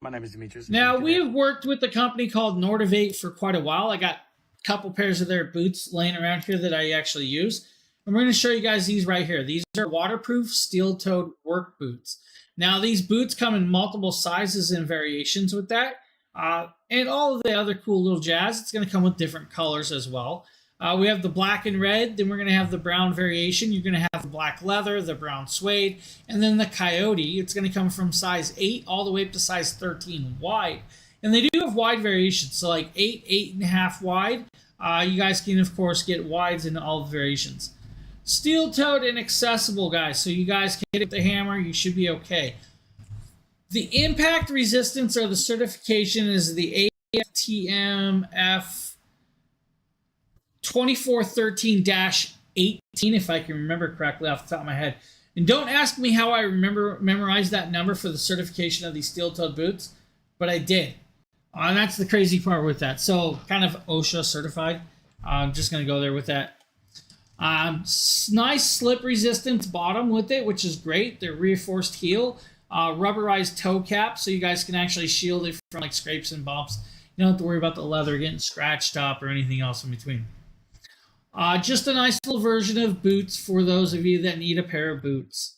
My name is Demetrius. Now, we have worked with a company called Nordivate for quite a while. I got a couple pairs of their boots laying around here that I actually use. And we're going to show you guys these right here. These are waterproof steel-toed work boots. Now, these boots come in multiple sizes and variations with that. And all of the other cool little jazz. It's going to come with different colors as well. We have the black and red, then we're going to have the brown variation. You're going to have the black leather, the brown suede, and then the coyote. It's going to come from size 8 all the way up to size 13 wide. And they do have wide variations, so like 8, 8.5 wide. You guys can, of course, get wides in all the variations. Steel-toed and accessible, guys, so you guys can hit it with the hammer. You should be okay. The impact resistance or the certification is the AFTMF 2413-18, if I can remember correctly off the top of my head. And don't ask me how I memorized that number for the certification of these steel-toed boots, but I did. And that's the crazy part with that. So kind of OSHA certified. I'm just going to go there with that. Nice slip resistance bottom with it, which is great. They're reinforced heel. Rubberized toe cap, so you guys can actually shield it from like scrapes and bumps. You don't have to worry about the leather getting scratched up or anything else in between. Just a nice little version of boots for those of you that need a pair of boots.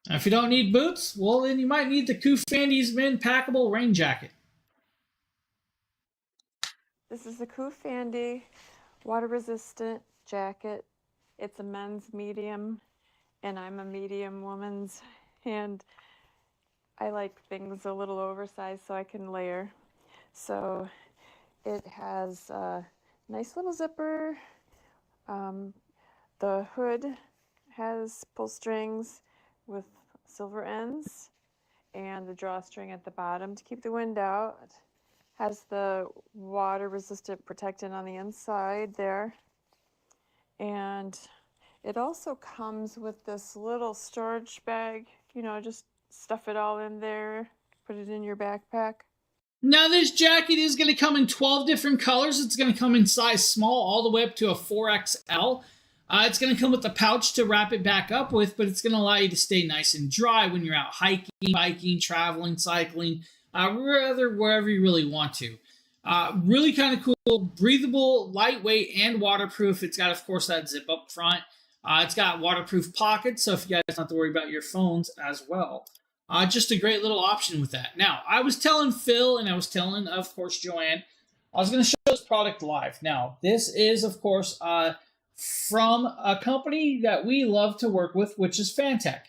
Now, if you don't need boots, well, then you might need the Kufandy's Men Packable Rain Jacket. This is the Kufandy water-resistant jacket. It's a men's medium, and I'm a medium woman's and I like things a little oversized so I can layer. So it has a nice little zipper. The hood has pull strings with silver ends and the drawstring at the bottom to keep the wind out. Has the water resistant protectant on the inside there. And it also comes with this little storage bag, you know, just stuff it all in there, put it in your backpack. Now this jacket is going to come in 12 different colors. It's going to come in size small all the way up to a 4XL. It's going to come with a pouch to wrap it back up with, but it's going to allow you to stay nice and dry when you're out hiking, biking, traveling, cycling, wherever you really want to. Really kind of cool, breathable, lightweight, and waterproof. It's got, of course, that zip up front. It's got waterproof pockets, so if you guys don't have to worry about your phones as well. Just a great little option with that. Now, I was telling Phil and I was telling, of course, Joanne, I was going to show this product live. Now, this is, of course, from a company that we love to work with, which is Fantech.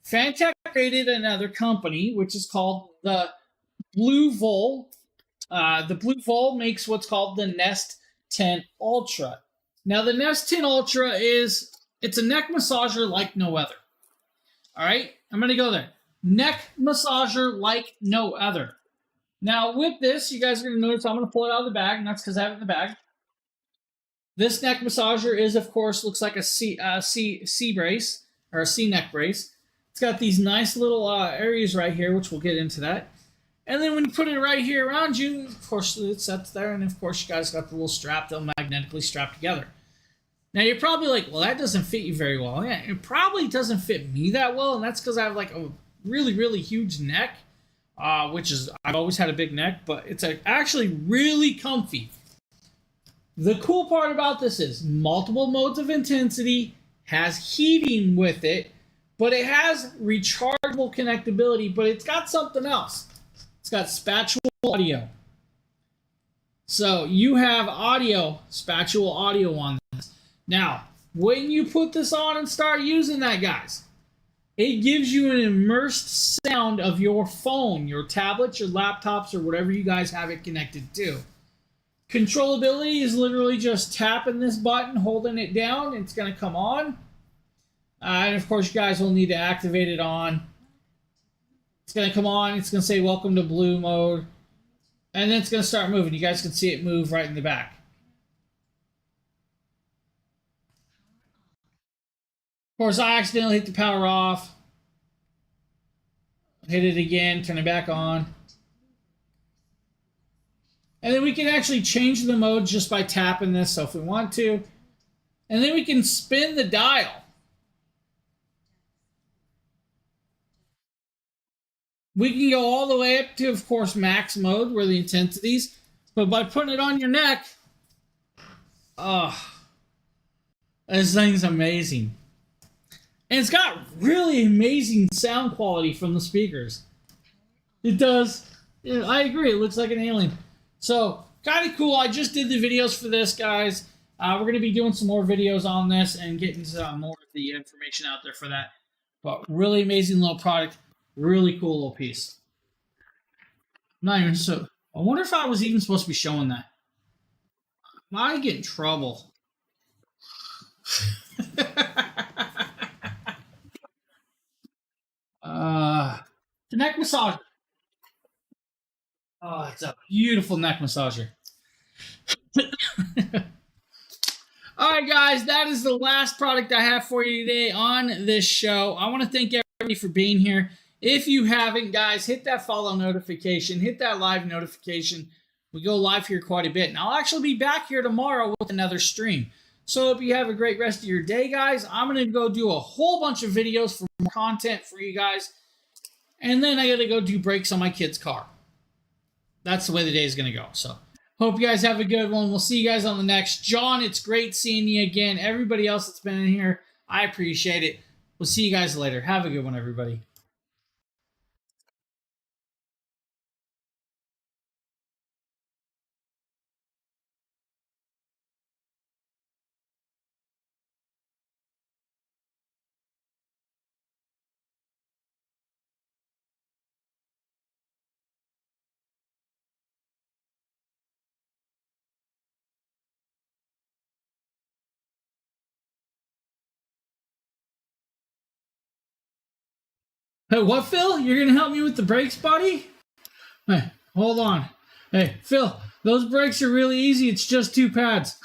Fantech created another company, which is called the Blue Vol. The Blue Vol makes what's called the Nest 10 Ultra. Now, the Nest 10 Ultra it's a neck massager like no other. All right, I'm going to go there. Neck massager like no other. Now, with this, you guys are going to notice I'm going to pull it out of the bag, and that's because I have it in the bag. This neck massager is, of course, looks like a C brace, or a C neck brace. It's got these nice little areas right here, which we'll get into that. And then when you put it right here around you, of course, it sets there, and of course, you guys got the little strap that'll magnetically strap together. Now, you're probably like, well, that doesn't fit you very well. Yeah, it probably doesn't fit me that well, and that's because I have like a really, really huge neck, which is, I've always had a big neck, but it's actually really comfy. The cool part about this is multiple modes of intensity, has heating with it, but it has rechargeable connectability, but it's got something else. It's got spatial audio. So you have audio, spatial audio on this. Now, when you put this on and start using that, guys, it gives you an immersed sound of your phone, your tablets, your laptops, or whatever you guys have it connected to. Controllability is literally just tapping this button, holding it down, it's going to come on. And of course, you guys will need to activate it on. It's going to come on, it's going to say welcome to blue mode. And then it's going to start moving. You guys can see it move right in the back. Of course, I accidentally hit the power off. Hit it again, turn it back on. And then we can actually change the mode just by tapping this, so if we want to. And then we can spin the dial. We can go all the way up to, of course, max mode, where the intensities. But by putting it on your neck, this thing's amazing. And it's got really amazing sound quality from the speakers. It does. Yeah, I agree. It looks like an alien. So, kind of cool. I just did the videos for this, guys. We're going to be doing some more videos on this and getting some more of the information out there for that. But really amazing little product. Really cool little piece. I'm not even so... I wonder if I was even supposed to be showing that. I might get in trouble. The neck massager. Oh, it's a beautiful neck massager. All right, guys, that is the last product I have for you today on this show. I want to thank everybody for being here. If you haven't, guys, hit that follow notification, hit that live notification. We go live here quite a bit. And I'll actually be back here tomorrow with another stream. So hope you have a great rest of your day, guys. I'm going to go do a whole bunch of videos for more content for you guys. And then I got to go do brakes on my kid's car. That's the way the day is going to go. So hope you guys have a good one. We'll see you guys on the next. John, it's great seeing you again. Everybody else that's been in here, I appreciate it. We'll see you guys later. Have a good one, everybody. Hey, what, Phil? You're gonna help me with the brakes, buddy? Hey, hold on. Hey, Phil, those brakes are really easy. It's just 2 pads.